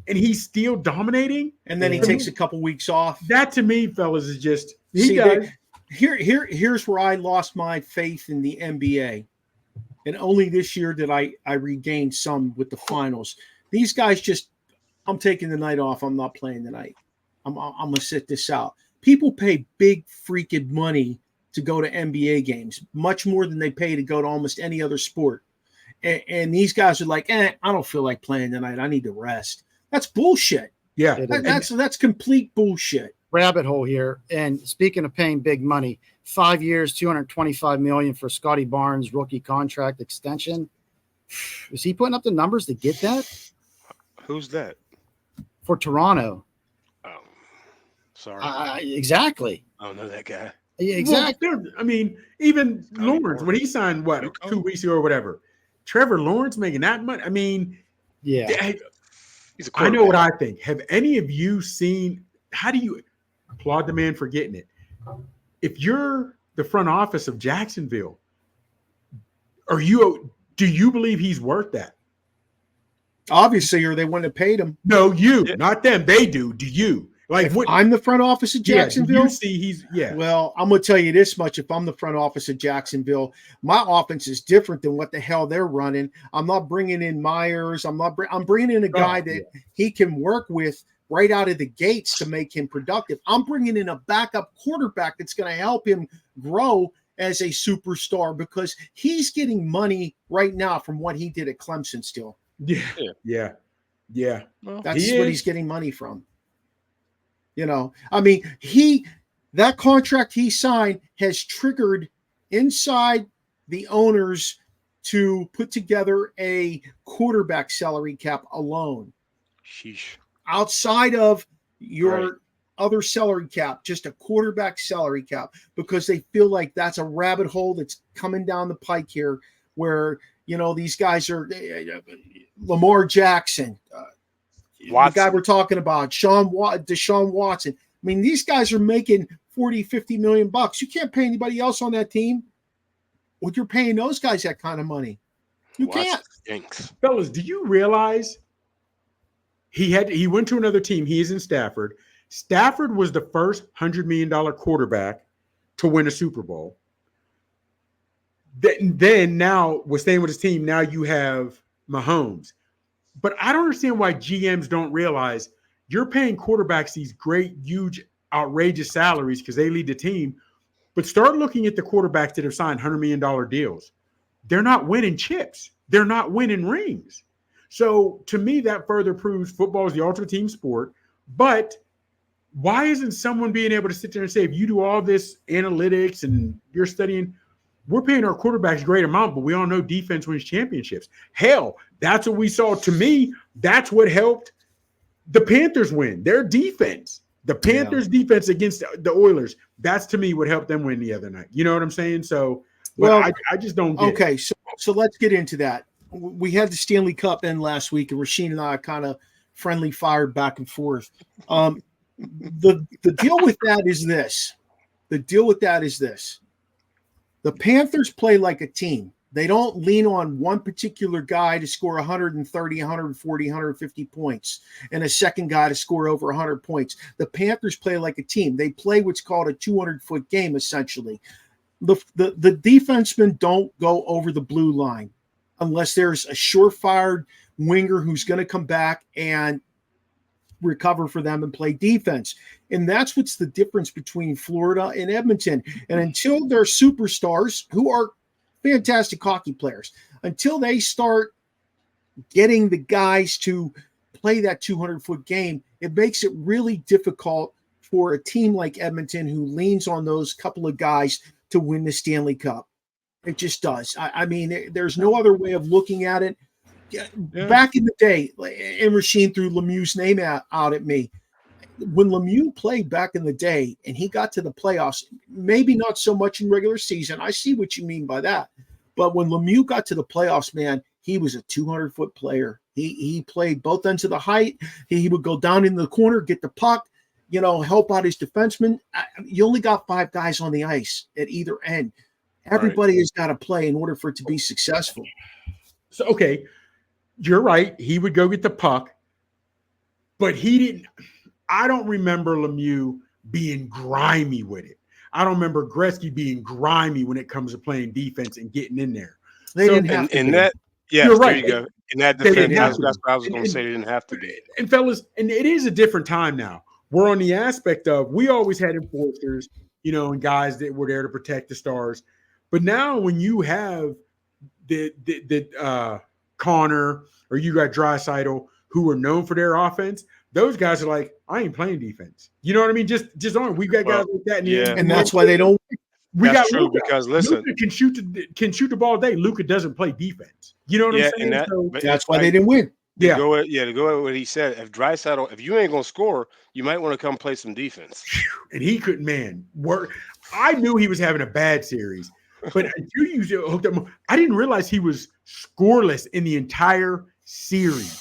and he's still dominating. And then he takes a couple weeks off. That to me, fellas, is just here's where I lost my faith in the NBA. And only this year did I regain some with the finals. These guys I'm taking the night off. I'm not playing tonight. I'm gonna sit this out. People pay big freaking money to go to NBA games, much more than they pay to go to almost any other sport. And these guys are like, I don't feel like playing tonight. I need to rest. That's bullshit. Yeah, that's complete bullshit. Rabbit hole here. And speaking of paying big money, 5 years, $225 million for Scotty Barnes rookie contract extension. Is he putting up the numbers to get that? Who's that? For Toronto. Oh, sorry. Exactly. I don't know that guy. Yeah, exactly. Well, I mean, even Lawrence, when he signed, 2 weeks ago or whatever, Trevor Lawrence making that much. I mean, yeah. He's a I know what I think. Have any of you seen, how do you applaud the man for getting it? If you're the front office of Jacksonville, do you believe he's worth that? Obviously, or they wouldn't have paid him. No, not them. They do. Do you? Like, if I'm the front office of Jacksonville. You see, Well, I'm gonna tell you this much: if I'm the front office of Jacksonville, my offense is different than what the hell they're running. I'm not bringing in Myers. I'm bringing in a guy that he can work with right out of the gates to make him productive. I'm bringing in a backup quarterback that's going to help him grow as a superstar because he's getting money right now from what he did at Clemson. Still, yeah. Well, that's what he's getting money from. You know, I mean, that contract he signed has triggered inside the owners to put together a quarterback salary cap alone. Sheesh. Outside of your other salary cap, just a quarterback salary cap, because they feel like that's a rabbit hole that's coming down the pike here where, you know, these guys are Lamar Jackson, the guy we're talking about, Deshaun Watson. I mean, these guys are making 40, 50 million bucks. You can't pay anybody else on that team. Well, you're paying those guys that kind of money. You can't. Stinks. Fellas, do you realize he went to another team? He is in Stafford. Stafford was the first $100 million quarterback to win a Super Bowl. Then now, we're staying with his team. Now you have Mahomes. But I don't understand why GMs don't realize you're paying quarterbacks these great, huge, outrageous salaries because they lead the team. But start looking at the quarterbacks that have signed $100 million deals. They're not winning chips. They're not winning rings. So to me, that further proves football is the ultimate team sport. But why isn't someone being able to sit there and say, if you do all this analytics and you're studying, we're paying our quarterbacks a great amount, but we all know defense wins championships. Hell, that's what we saw. To me, that's what helped the Panthers win. Their defense. The Panthers' defense against the Oilers. That's, to me, what helped them win the other night. You know what I'm saying? So, well, I just don't get it. So let's get into that. We had the Stanley Cup end last week, and Rashene and I kind of friendly fired back and forth. The deal with that is this. The Panthers play like a team. They don't lean on one particular guy to score 130, 140, 150 points and a second guy to score over 100 points. The Panthers play like a team. They play what's called a 200-foot game, essentially. The defensemen don't go over the blue line unless there's a surefire winger who's going to come back and recover for them and play defense. And that's what's the difference between Florida and Edmonton. And until they're superstars who are fantastic hockey players, until they start getting the guys to play that 200-foot game, it makes it really difficult for a team like Edmonton who leans on those couple of guys to win the Stanley Cup. It just does. I mean, there's no other way of looking at it. Yeah. Back in the day, and Rashene threw Lemieux's name out at me. When Lemieux played back in the day and he got to the playoffs, maybe not so much in regular season. I see what you mean by that. But when Lemieux got to the playoffs, man, he was a 200-foot player. He played both ends of the height. He would go down in the corner, get the puck, help out his defenseman. You only got 5 guys on the ice at either end. Everybody has got to play in order for it to be successful. So, okay, you're right. He would go get the puck, but he didn't. I don't remember Lemieux being grimy with it. I don't remember Gretzky being grimy when it comes to playing defense and getting in there. They didn't have to. And that, yeah, you're right. There you go. In that defense, that's what I was going to say. They didn't have to be. And fellas, and it is a different time now. we're on the aspect of we always had enforcers, and guys that were there to protect the stars. But now when you have the Connor or you got Draisaitl who are known for their offense, those guys are like, I ain't playing defense. You know what I mean? Just on. We've got guys like that. And that's why they don't. That's true because listen, Luka can shoot the ball all day. Luka doesn't play defense. You know what I'm saying? And that's why they didn't win. To go with what he said. If Draisaitl, if you ain't gonna score, you might want to come play some defense. And he couldn't, work. I knew he was having a bad series, but until you hooked up, I didn't realize he was scoreless in the entire series.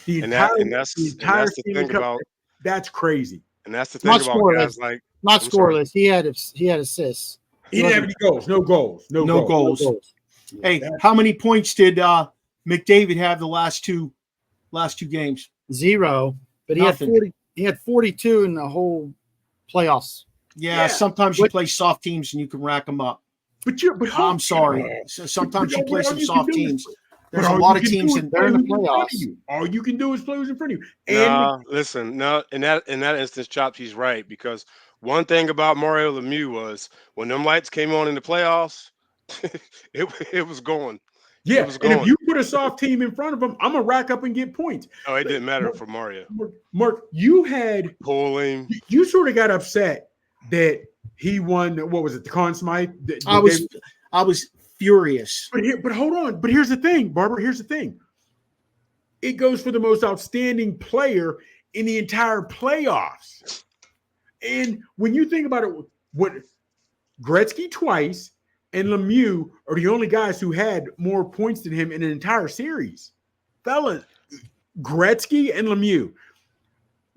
That's the thing about that's crazy. And that's the thing about scoreless. Guys like not scoreless. He had assists. He didn't have any goals. No goals. Hey, how many points did McDavid have the last two games? 0, but he Nothing. had 40. He had 42 in the whole playoffs. Yeah. Sometimes you play soft teams and you can rack them up. But I'm sorry. So sometimes you play some soft teams. There's a lot of teams in there in the playoffs. All you can do is play who's in front of you. In that instance, Chops, he's right, because one thing about Mario Lemieux was when them lights came on in the playoffs, it was going. Yeah, and if you put a soft team in front of them, I'm gonna rack up and get points. Oh, it didn't matter for Mario. Mark, you had pulling. You sort of got upset that he won. What was it? The Conn Smythe. I was furious. But hold on. But here's the thing, Barbara. Here's the thing. It goes for the most outstanding player in the entire playoffs. And when you think about it, what Gretzky twice and Lemieux are the only guys who had more points than him in an entire series. Fellas, Gretzky and Lemieux,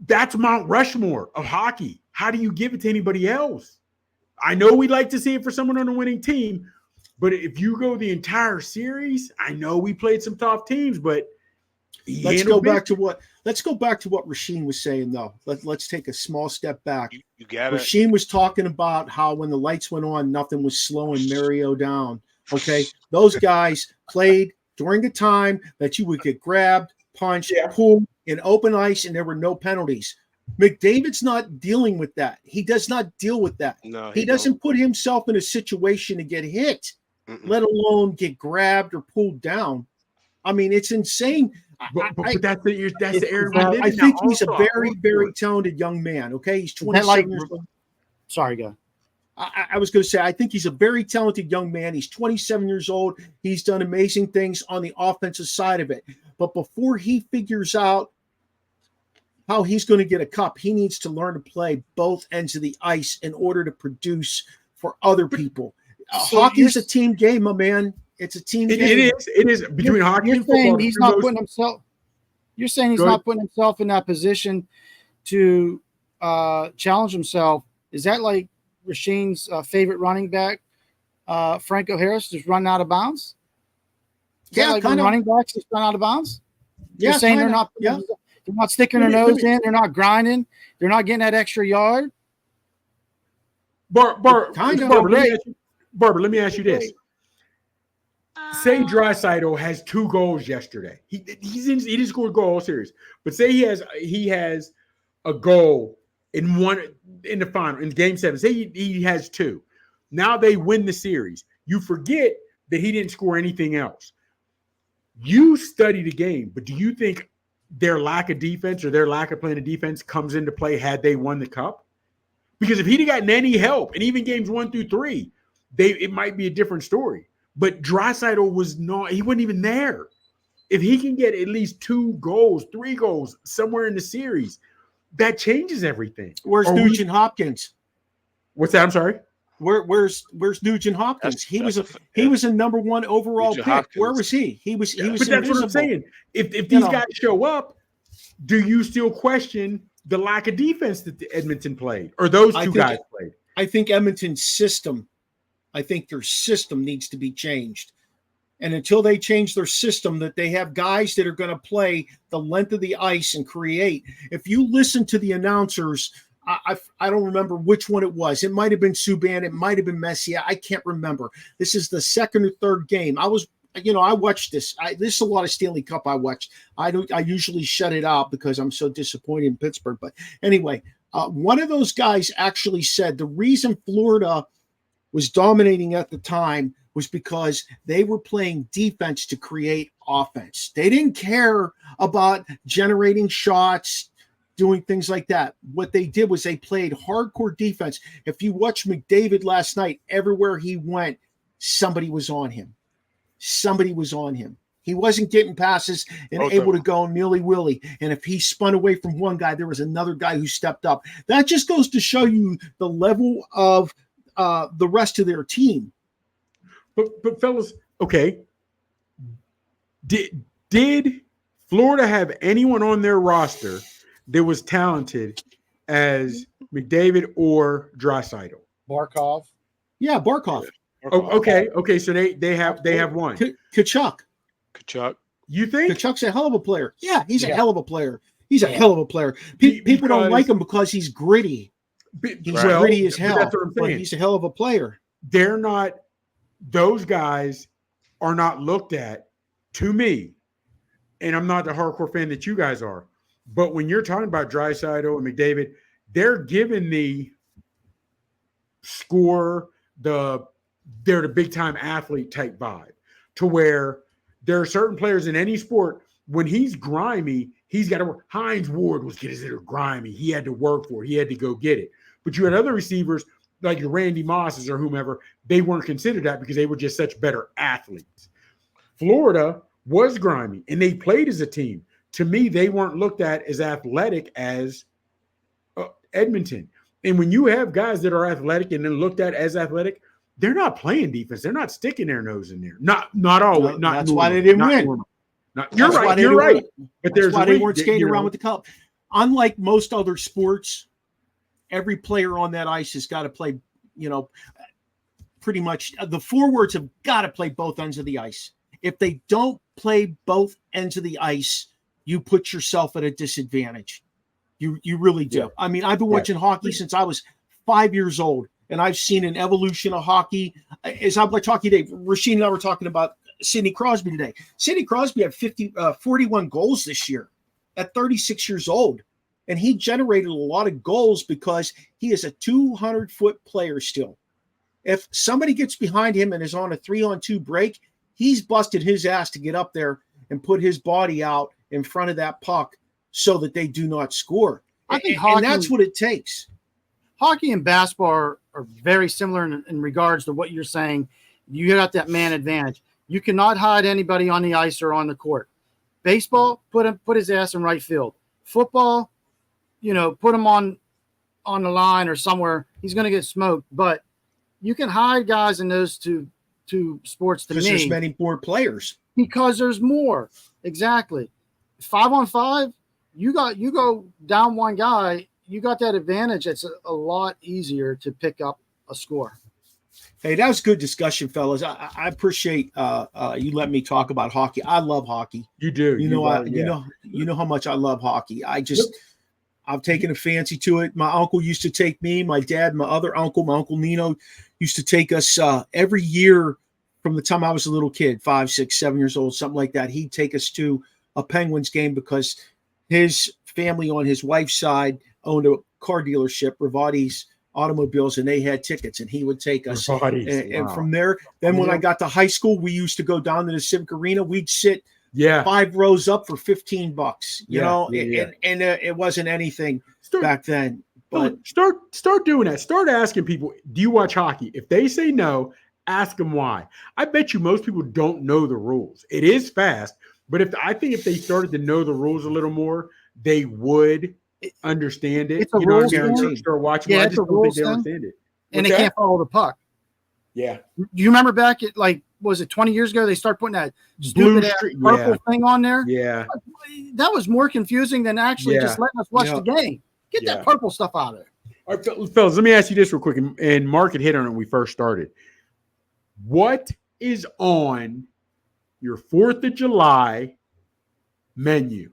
that's Mount Rushmore of hockey. How do you give it to anybody else? I know we'd like to see it for someone on a winning team, but if you go the entire series, I know we played some tough teams, but let's go back to what Rashene was saying, though. Let's take a small step back. You got it. Rashene was talking about how when the lights went on, nothing was slowing Mario down. Okay, those guys played during a time that you would get grabbed, punched, pulled in open ice, and there were no penalties. McDavid's not dealing with that. He does not deal with that. No, he doesn't put himself in a situation to get hit, let alone get grabbed or pulled down. I mean, it's insane. But that's the area. I think he's a very, very talented young man. Okay, he's 27 years old. Sorry, go. I was going to say, I think he's a very talented young man. He's 27 years old. He's done amazing things on the offensive side of it. But before he figures out how he's going to get a cup, he needs to learn to play both ends of the ice in order to produce for other people. Hockey is a team game, my man. It's a team game. It is between hockey and football. He's not putting himself. You're saying he's not putting himself in that position to challenge himself. Is that like Rashene's favorite running back, Franco Harris, just run out of bounds? Like when running backs just run out of bounds? You're saying they're not. They're not sticking their nose in. They're not grinding. They're not getting that extra yard. Barbara, let me ask you this. Say Draisaitl has 2 goals yesterday. He didn't score a goal all series. But say he has a goal in the final, in game 7. Say he has 2. Now they win the series. You forget that he didn't score anything else. You study the game, but do you think their lack of defense or their lack of playing the defense comes into play had they won the cup? Because if he'd have gotten any help, and even games 1 through 3, it might be a different story. But Draisaitl he wasn't even there. If he can get at least 2 goals, 3 goals somewhere in the series, that changes everything. Where's Nugent Hopkins? What's that? I'm sorry. Where's Nugent Hopkins? He was a number 1 overall Nugent pick. Hopkins. Where was he? He was. But that's what I'm saying. If these guys show up, do you still question the lack of defense that Edmonton played, or those two guys played? I think Edmonton's system. I think their system needs to be changed. And until they change their system, that they have guys that are going to play the length of the ice and create. If you listen to the announcers, I don't remember which one it was. It might have been Subban. It might have been Messier. I can't remember. This is the 2nd or 3rd game. I watched this. This is a lot of Stanley Cup I watched. I usually shut it out because I'm so disappointed in Pittsburgh. But anyway, One of those guys actually said the reason Florida was dominating at the time was because they were playing defense to create offense. They didn't care about generating shots, doing things like that. What they did was they played hardcore defense. If you watch McDavid last night, everywhere he went, somebody was on him. Somebody was on him. He wasn't getting passes and able to go nilly-willy. And if he spun away from one guy, there was another guy who stepped up. That just goes to show you the level of the rest of their team. But fellas, okay. Did Florida have anyone on their roster that was talented as McDavid or Draisaitl? Barkov. Yeah, Barkov. Oh, okay. So they have one. Kachuk. You think? Kachuk's a hell of a player. Yeah, he's a hell of a player. He's a hell of a player. People don't like him because he's gritty. He's gritty as hell. That's what I'm saying. But he's a hell of a player. They're not. Those guys are not looked at, to me, and I'm not the hardcore fan that you guys are, but when you're talking about Draisaitl and McDavid, they're given the score, they're the big-time athlete type vibe, to where there are certain players in any sport, when he's grimy, he's got to work. Hines Ward was considered grimy. He had to work for it. He had to go get it. But you had other receivers like your Randy Mosses or whomever, they weren't considered that because they were just such better athletes. Florida was grimy, and they played as a team. To me, they weren't looked at as athletic as Edmonton. And when you have guys that are athletic and then looked at as athletic, they're not playing defense. They're not sticking their nose in there. Not always. No, that's why they didn't win. You're right. But that's why they weren't skating around with the cup. Unlike most other sports, every player on that ice has got to play, pretty much the forwards have got to play both ends of the ice. If they don't play both ends of the ice, you put yourself at a disadvantage. You really do. Yeah. I mean, I've been watching hockey since I was 5 years old, and I've seen an evolution of hockey. As I'm like talking today, Rashene and I were talking about Sidney Crosby today. Sidney Crosby had 41 goals this year at 36 years old. And he generated a lot of goals because he is a 200-foot player still. If somebody gets behind him and is on a 3-on-2 break, he's busted his ass to get up there and put his body out in front of that puck so that they do not score. I think and that's what it takes. Hockey and basketball are very similar in regards to what you're saying. You got that man advantage. You cannot hide anybody on the ice or on the court. Baseball, put his ass in right field. Football, put him on the line or somewhere, he's going to get smoked. But you can hide guys in those two sports to me. Because there's many more players. Because there's more. Exactly. 5-on-5, you go down one guy, you got that advantage. It's a lot easier to pick up a score. Hey, that was good discussion, fellas. I appreciate you letting me talk about hockey. I love hockey. You do. You know how much I love hockey. I've taken a fancy to it. My uncle used to take me, my dad, my other uncle, my Uncle Nino used to take us every year from the time I was a little kid, 5, 6, 7 years old, something like that. He'd take us to a Penguins game because his family on his wife's side owned a car dealership, Rivati's Automobiles, and they had tickets, and he would take us. And from there, then when I got to high school, we used to go down to the Civic Arena. We'd sit 5 rows up for $15, and it wasn't anything back then. But start doing that. Start asking people, do you watch hockey? If they say no, ask them why. I bet you most people don't know the rules. It is fast, but I think if they started to know the rules a little more, they would understand it. It's a rules thing. Start watching. I just don't think they understand it. And they can't follow the puck. Yeah. Do you remember back at was it 20 years ago? They started putting that stupid purple thing on there. Yeah. That was more confusing than actually just letting us watch the game. Get that purple stuff out of there. All right, fellas, let me ask you this real quick. And Mark had hit on it when we first started. What is on your 4th of July menu?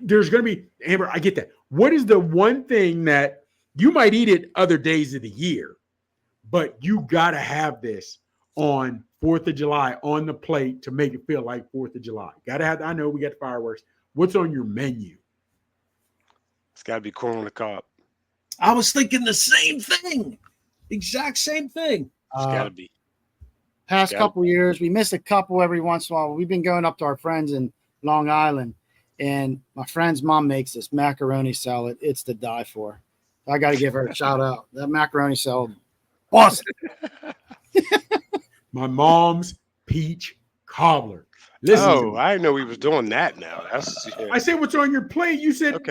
There's going to be, Amber, I get that. What is the one thing that you might eat it other days of the year, but you got to have this on 4th of July on the plate to make it feel like 4th of July? Got to have, I know we got the fireworks. What's on your menu? It's got to be corn on the cob. I was thinking the same thing. Exact same thing. It's got to be. Past couple years, we miss a couple every once in a while. We've been going up to our friends in Long Island, and my friend's mom makes this macaroni salad. It's to die for. I got to give her a shout out. That macaroni salad, awesome. My mom's peach cobbler. Listen, I didn't know we was doing that now. I said, what's on your plate? You said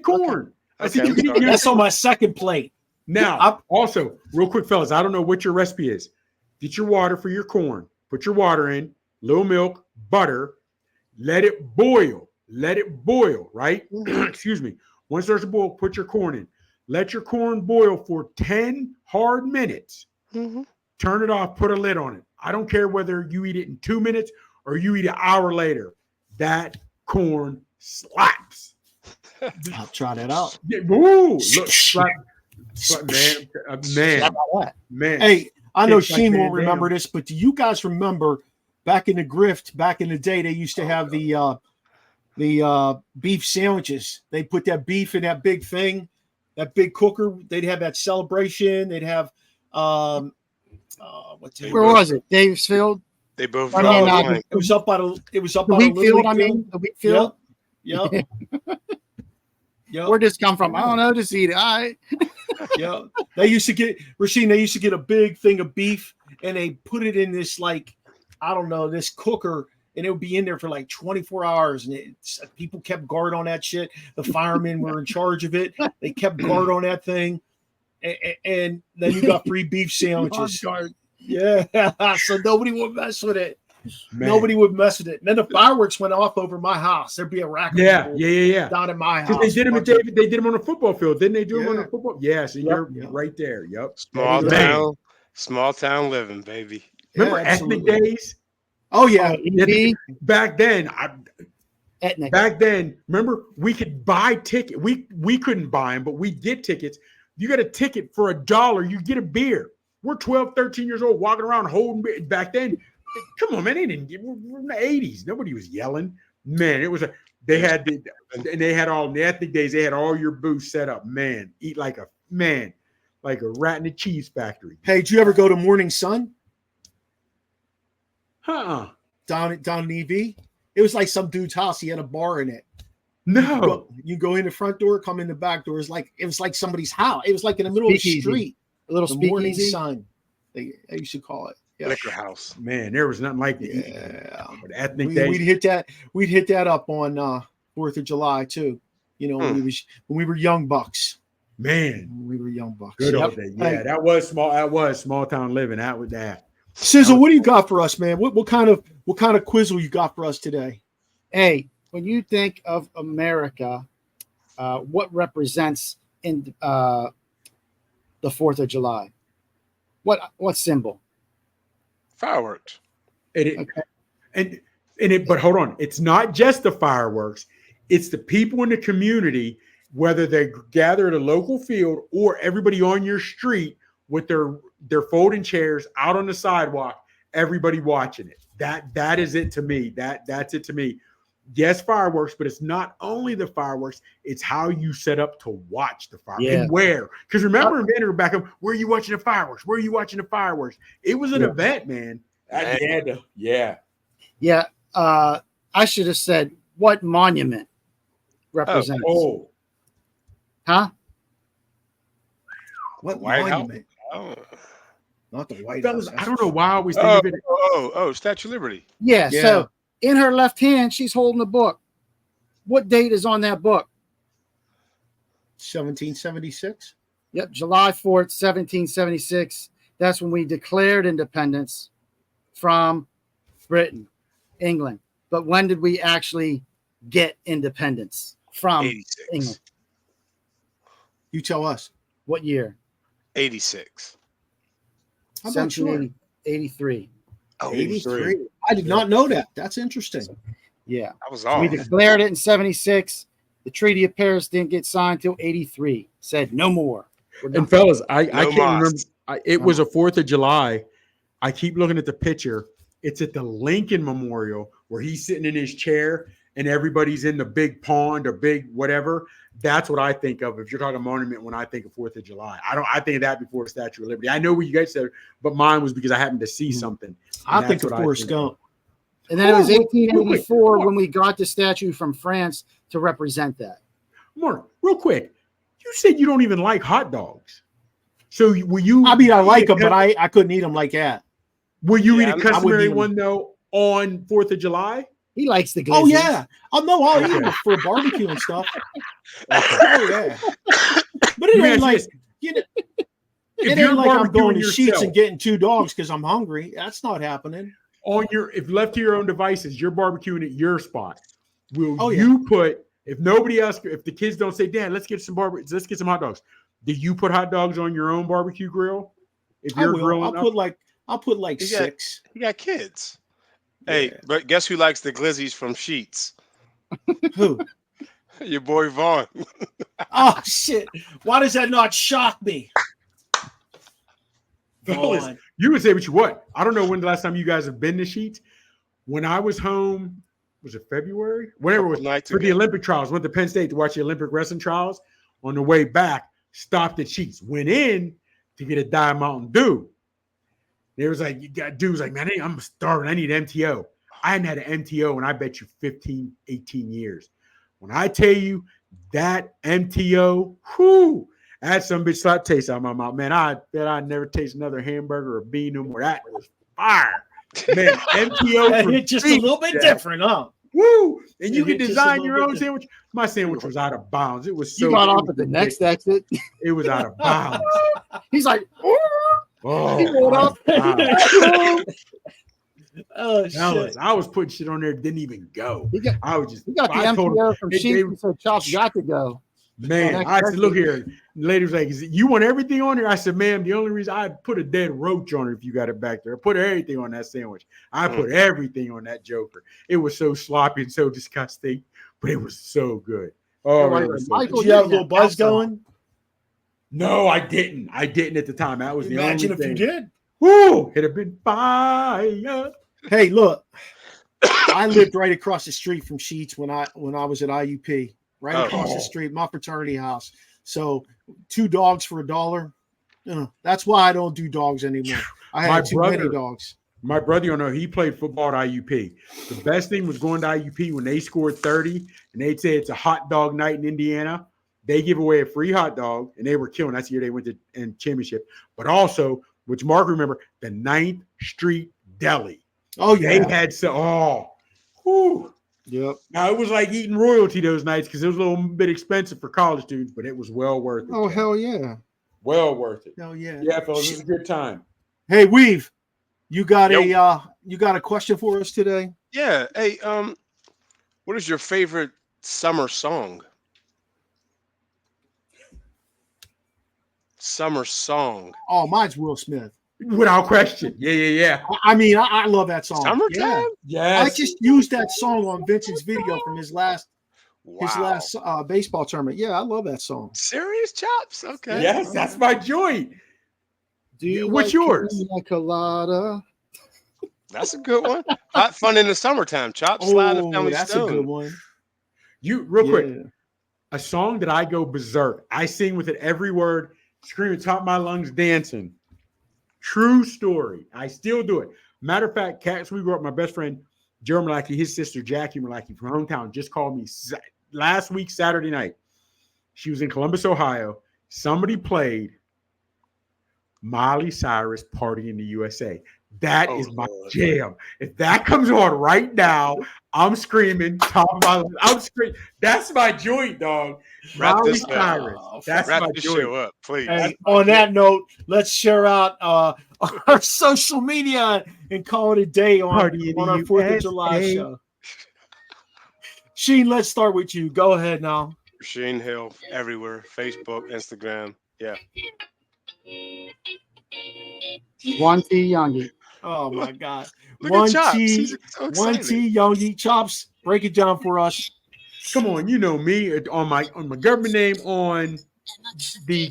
corn. I said, that's on my second plate. Now, also, real quick, fellas, I don't know what your recipe is. Get your water for your corn. Put your water in, little milk, butter. Let it boil. Right? Excuse me. Once it starts to boil, put your corn in. Let your corn boil for 10 hard minutes. Mm-hmm. Turn it off. Put a lid on it. I don't care whether you eat it in 2 minutes or you eat an hour later. That corn slaps. I'll try that out. Yeah, ooh, look, man. Hey, I know Sheen won't remember this, but do you guys remember back in the grift, back in the day, they used to have the beef sandwiches. They put that beef in that big thing, that big cooker. They'd have that celebration. They'd have where was it? Davisfield. They both. It was up by the. It was up by the Wheatfield. The Wheatfield. Yep. Yep. Where'd this come from? I don't know. Just eat it. All right. Yeah. They used to get Rashene. They used to get a big thing of beef, and they put it in this this cooker, and it would be in there for like 24 hours. And people kept guard on that shit. The firemen were in charge of it. They kept guard on that thing, and then you got free beef sandwiches. Yeah, so nobody would mess with it. Man. Nobody would mess with it. And then the fireworks went off over my house. There'd be a rack. Yeah. Down in my house. They did them at David. They did them on the football field, didn't they? Do them on the football? Yes, you're right there. Yep. Small town living, baby. Remember ethnic days? Oh yeah. Back then, remember we could buy tickets. We couldn't buy them, but we get tickets. You got a ticket for $1, you get a beer. We're 12, 13 years old, walking around holding beer. Back then. Come on, man! We're in the 80s. Nobody was yelling. Man, it was they had all the ethnic days. They had all your booths set up. Man, eat like a rat in a cheese factory. Hey, did you ever go to Morning Sun? Down in EV. It was like some dude's house. He had a bar in it. No, you go in the front door, come in the back door. It was like somebody's house. It was like in the middle of the street. A little speakeasy. Morning Sun. They used to call it. Yeah. Liquor house. Man, there was nothing like that. Yeah. Ethnic days. We'd hit that up on 4th of July too. You know, when we were young bucks. Man. When we were young bucks. Good old day. Yeah, that was small town living. That was that. Sizzle, what do you got for us, man? What kind of quizzle you got for us today? Hey, when you think of America, what represents in the 4th of July? What symbol? Fireworks. But hold on. It's not just the fireworks. It's the people in the community, whether they gather at a local field or everybody on your street with their folding chairs out on the sidewalk, everybody watching it. That is it to me. That's it to me. Yes, fireworks, but it's not only the fireworks, it's how you set up to watch the fireworks and where. Because remember, in back up, where are you watching the fireworks? Where are you watching the fireworks? It was an event, man. Yeah. I should have said what monument represents. Huh? What White monument? House? Not the White Fellas, House. I don't know why I always think of it. Statue of Liberty. Yeah. So in her left hand, she's holding a book. What date is on that book? 1776. Yep, July 4th, 1776. That's when we declared independence from Britain, England. But when did we actually get independence from 86. England? You tell us. What year? 86. How about you? 1783. Oh, 83. I did not know that. That's interesting. Yeah. That was all. We declared it in 76. The Treaty of Paris didn't get signed till 83. Said no more. And fellas, I can't remember. It was a 4th of July. I keep looking at the picture. It's at the Lincoln Memorial where he's sitting in his chair and everybody's in the big pond or big whatever. That's what I think of if you're talking monument when I think of 4th of July. I think of that before the Statue of Liberty. I know what you guys said, but mine was because I happened to see something. I think of Forrest Gump. And then it was 1884 when we got the statue from France to represent that. Mark, real quick, you said you don't even like hot dogs. So were you? I mean, I like them, but I couldn't eat them like that. Will you eat a customary one though on 4th of July? He likes the glizzies. Oh yeah. Oh no, I'll eat them for barbecue and stuff. Oh yeah. But it ain't like it ain't like I'm going to Sheets and getting 2 dogs because I'm hungry. That's not happening. If left to your own devices, you're barbecuing at your spot. Will you put, if nobody else, if the kids don't say, Dad, let's get some hot dogs. Do you put hot dogs on your own barbecue grill? If you're grilling, I'll put like 6. You got kids. Hey, but guess who likes the glizzies from Sheets? Who? Your boy Vaughn. Oh shit! Why does that not shock me? Fellas, you would say what you want. I don't know when the last time you guys have been to Sheets. When I was home, was it February? Whenever it was for the Olympic trials, went to Penn State to watch the Olympic wrestling trials. On the way back, stopped at Sheets, went in to get a Diet Mountain Dew. There was like, dude was like, man, I'm starving. I need MTO. I hadn't had an MTO in, I bet you, 15, 18 years. When I tell you that MTO, that's some bitch slap taste out of my mouth. Man, I bet I never taste another hamburger or bean no more. That was fire. Man, MTO. It's just a little bit different, huh? Woo! And you can design your own sandwich. My sandwich was out of bounds. It was so. You got off at the next exit. It was out of bounds. He's like, oh, he rolled up. Oh shit! I was putting shit on there that didn't even go. I was just. He got the MTO from Sheets. He said, "Chops got to go." Man, I said, look here. The lady was like, you want everything on there? I said, ma'am, the only reason I put a dead roach on it if you got it back there. I put everything on that sandwich. I put everything on that joker. It was so sloppy and so disgusting, but it was so good. Oh, man, Michael, did you have a little buzz going? No, I didn't. I didn't at the time. That was the only thing. Imagine if you did. Woo! It'd have been fire. Hey, look. I lived right across the street from Sheets when I was at IUP. Right across the street, my fraternity house. So 2 dogs for $1. That's why I don't do dogs anymore. I had too many dogs. My brother, he played football at IUP. The best thing was going to IUP when they scored 30 and they'd say it's a hot dog night in Indiana. They give away a free hot dog, and they were killing. That's the year they went to championship. But also, which Mark remember, the 9th Street Deli. Oh, yeah. They had whew. Yep. Now it was like eating royalty those nights because it was a little bit expensive for college students, but it was well worth it. Oh, hell yeah. Well worth it. Hell yeah. Yeah, fellas, it was a good time. Hey, Weave, you got a question for us today? Yeah. Hey, what is your favorite summer song? Summer song. Oh, mine's Will Smith. Without question. Yeah. I mean, I love that song. Summertime? Yeah. I just used that song on Vincent's video from his last baseball tournament. Yeah, I love that song. Serious, Chops? Okay. Yes, that's my joint. What's yours? Colada? That's a good one. Hot fun in the summertime, Chops. Slide the family that's stone. a good one. You real quick. A song that I go berserk. I sing with it every word, screaming top of my lungs, dancing. True story. I still do it. Matter of fact, Cats, we grew up, my best friend, Joe Merlacki, his sister, Jackie Merlacki from hometown, just called me last week, Saturday night. She was in Columbus, Ohio. Somebody played Miley Cyrus Party in the USA. That is my jam. If that comes on right now, I'm screaming. I'm screaming. That's my joint, dog. Miley Cyrus. That's my joint. Show up, please. And on that note, let's share out our social media and call it a day on our 4th of July show. Sheen, let's start with you. Go ahead now. Rashene Hill everywhere. Facebook, Instagram. Yeah. 1T Youngie. Oh my God. Look at Chops. So 1T Youngie. Chops, break it down for us. Come on, you know me on my government name on the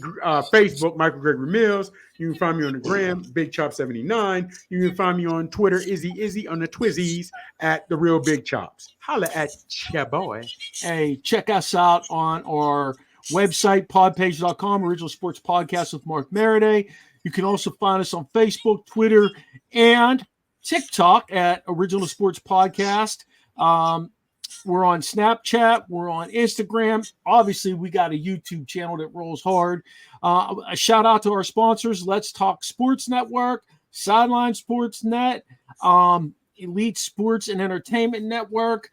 Facebook, Michael Gregory Mills. You can find me on the gram, Big Chop 79. You can find me on Twitter, Izzy on the Twizzies at The Real Big Chops. Holla at ya boy. Hey, check us out on our website, podpage.com, Original Sports Podcast with Mark Maradei. You can also find us on Facebook, Twitter, and TikTok at Original Sports Podcast. We're on Snapchat. We're on Instagram. Obviously, we got a YouTube channel that rolls hard. A shout out to our sponsors, Let's Talk Sports Network, Sideline Sports Net, Elite Sports and Entertainment Network.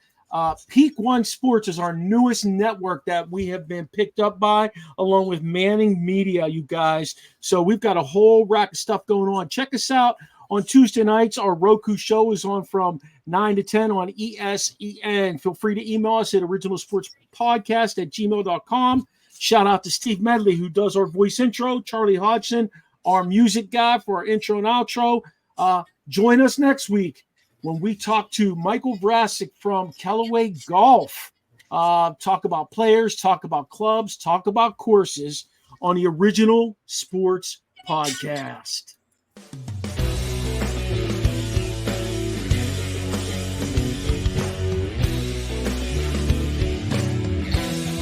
Peak One Sports is our newest network that we have been picked up by, along with Manning Media, you guys. So we've got a whole rack of stuff going on. Check us out on Tuesday nights. Our Roku show is on from 9 to 10 on ESEN. Feel free to email us at originalsportspodcast@gmail.com. Shout out to Steve Medley, who does our voice intro, Charlie Hodgson, our music guy for our intro and outro. Join us next week when we talk to Michael Vrasic from Callaway Golf. Talk about players, talk about clubs, talk about courses on the Original Sports Podcast.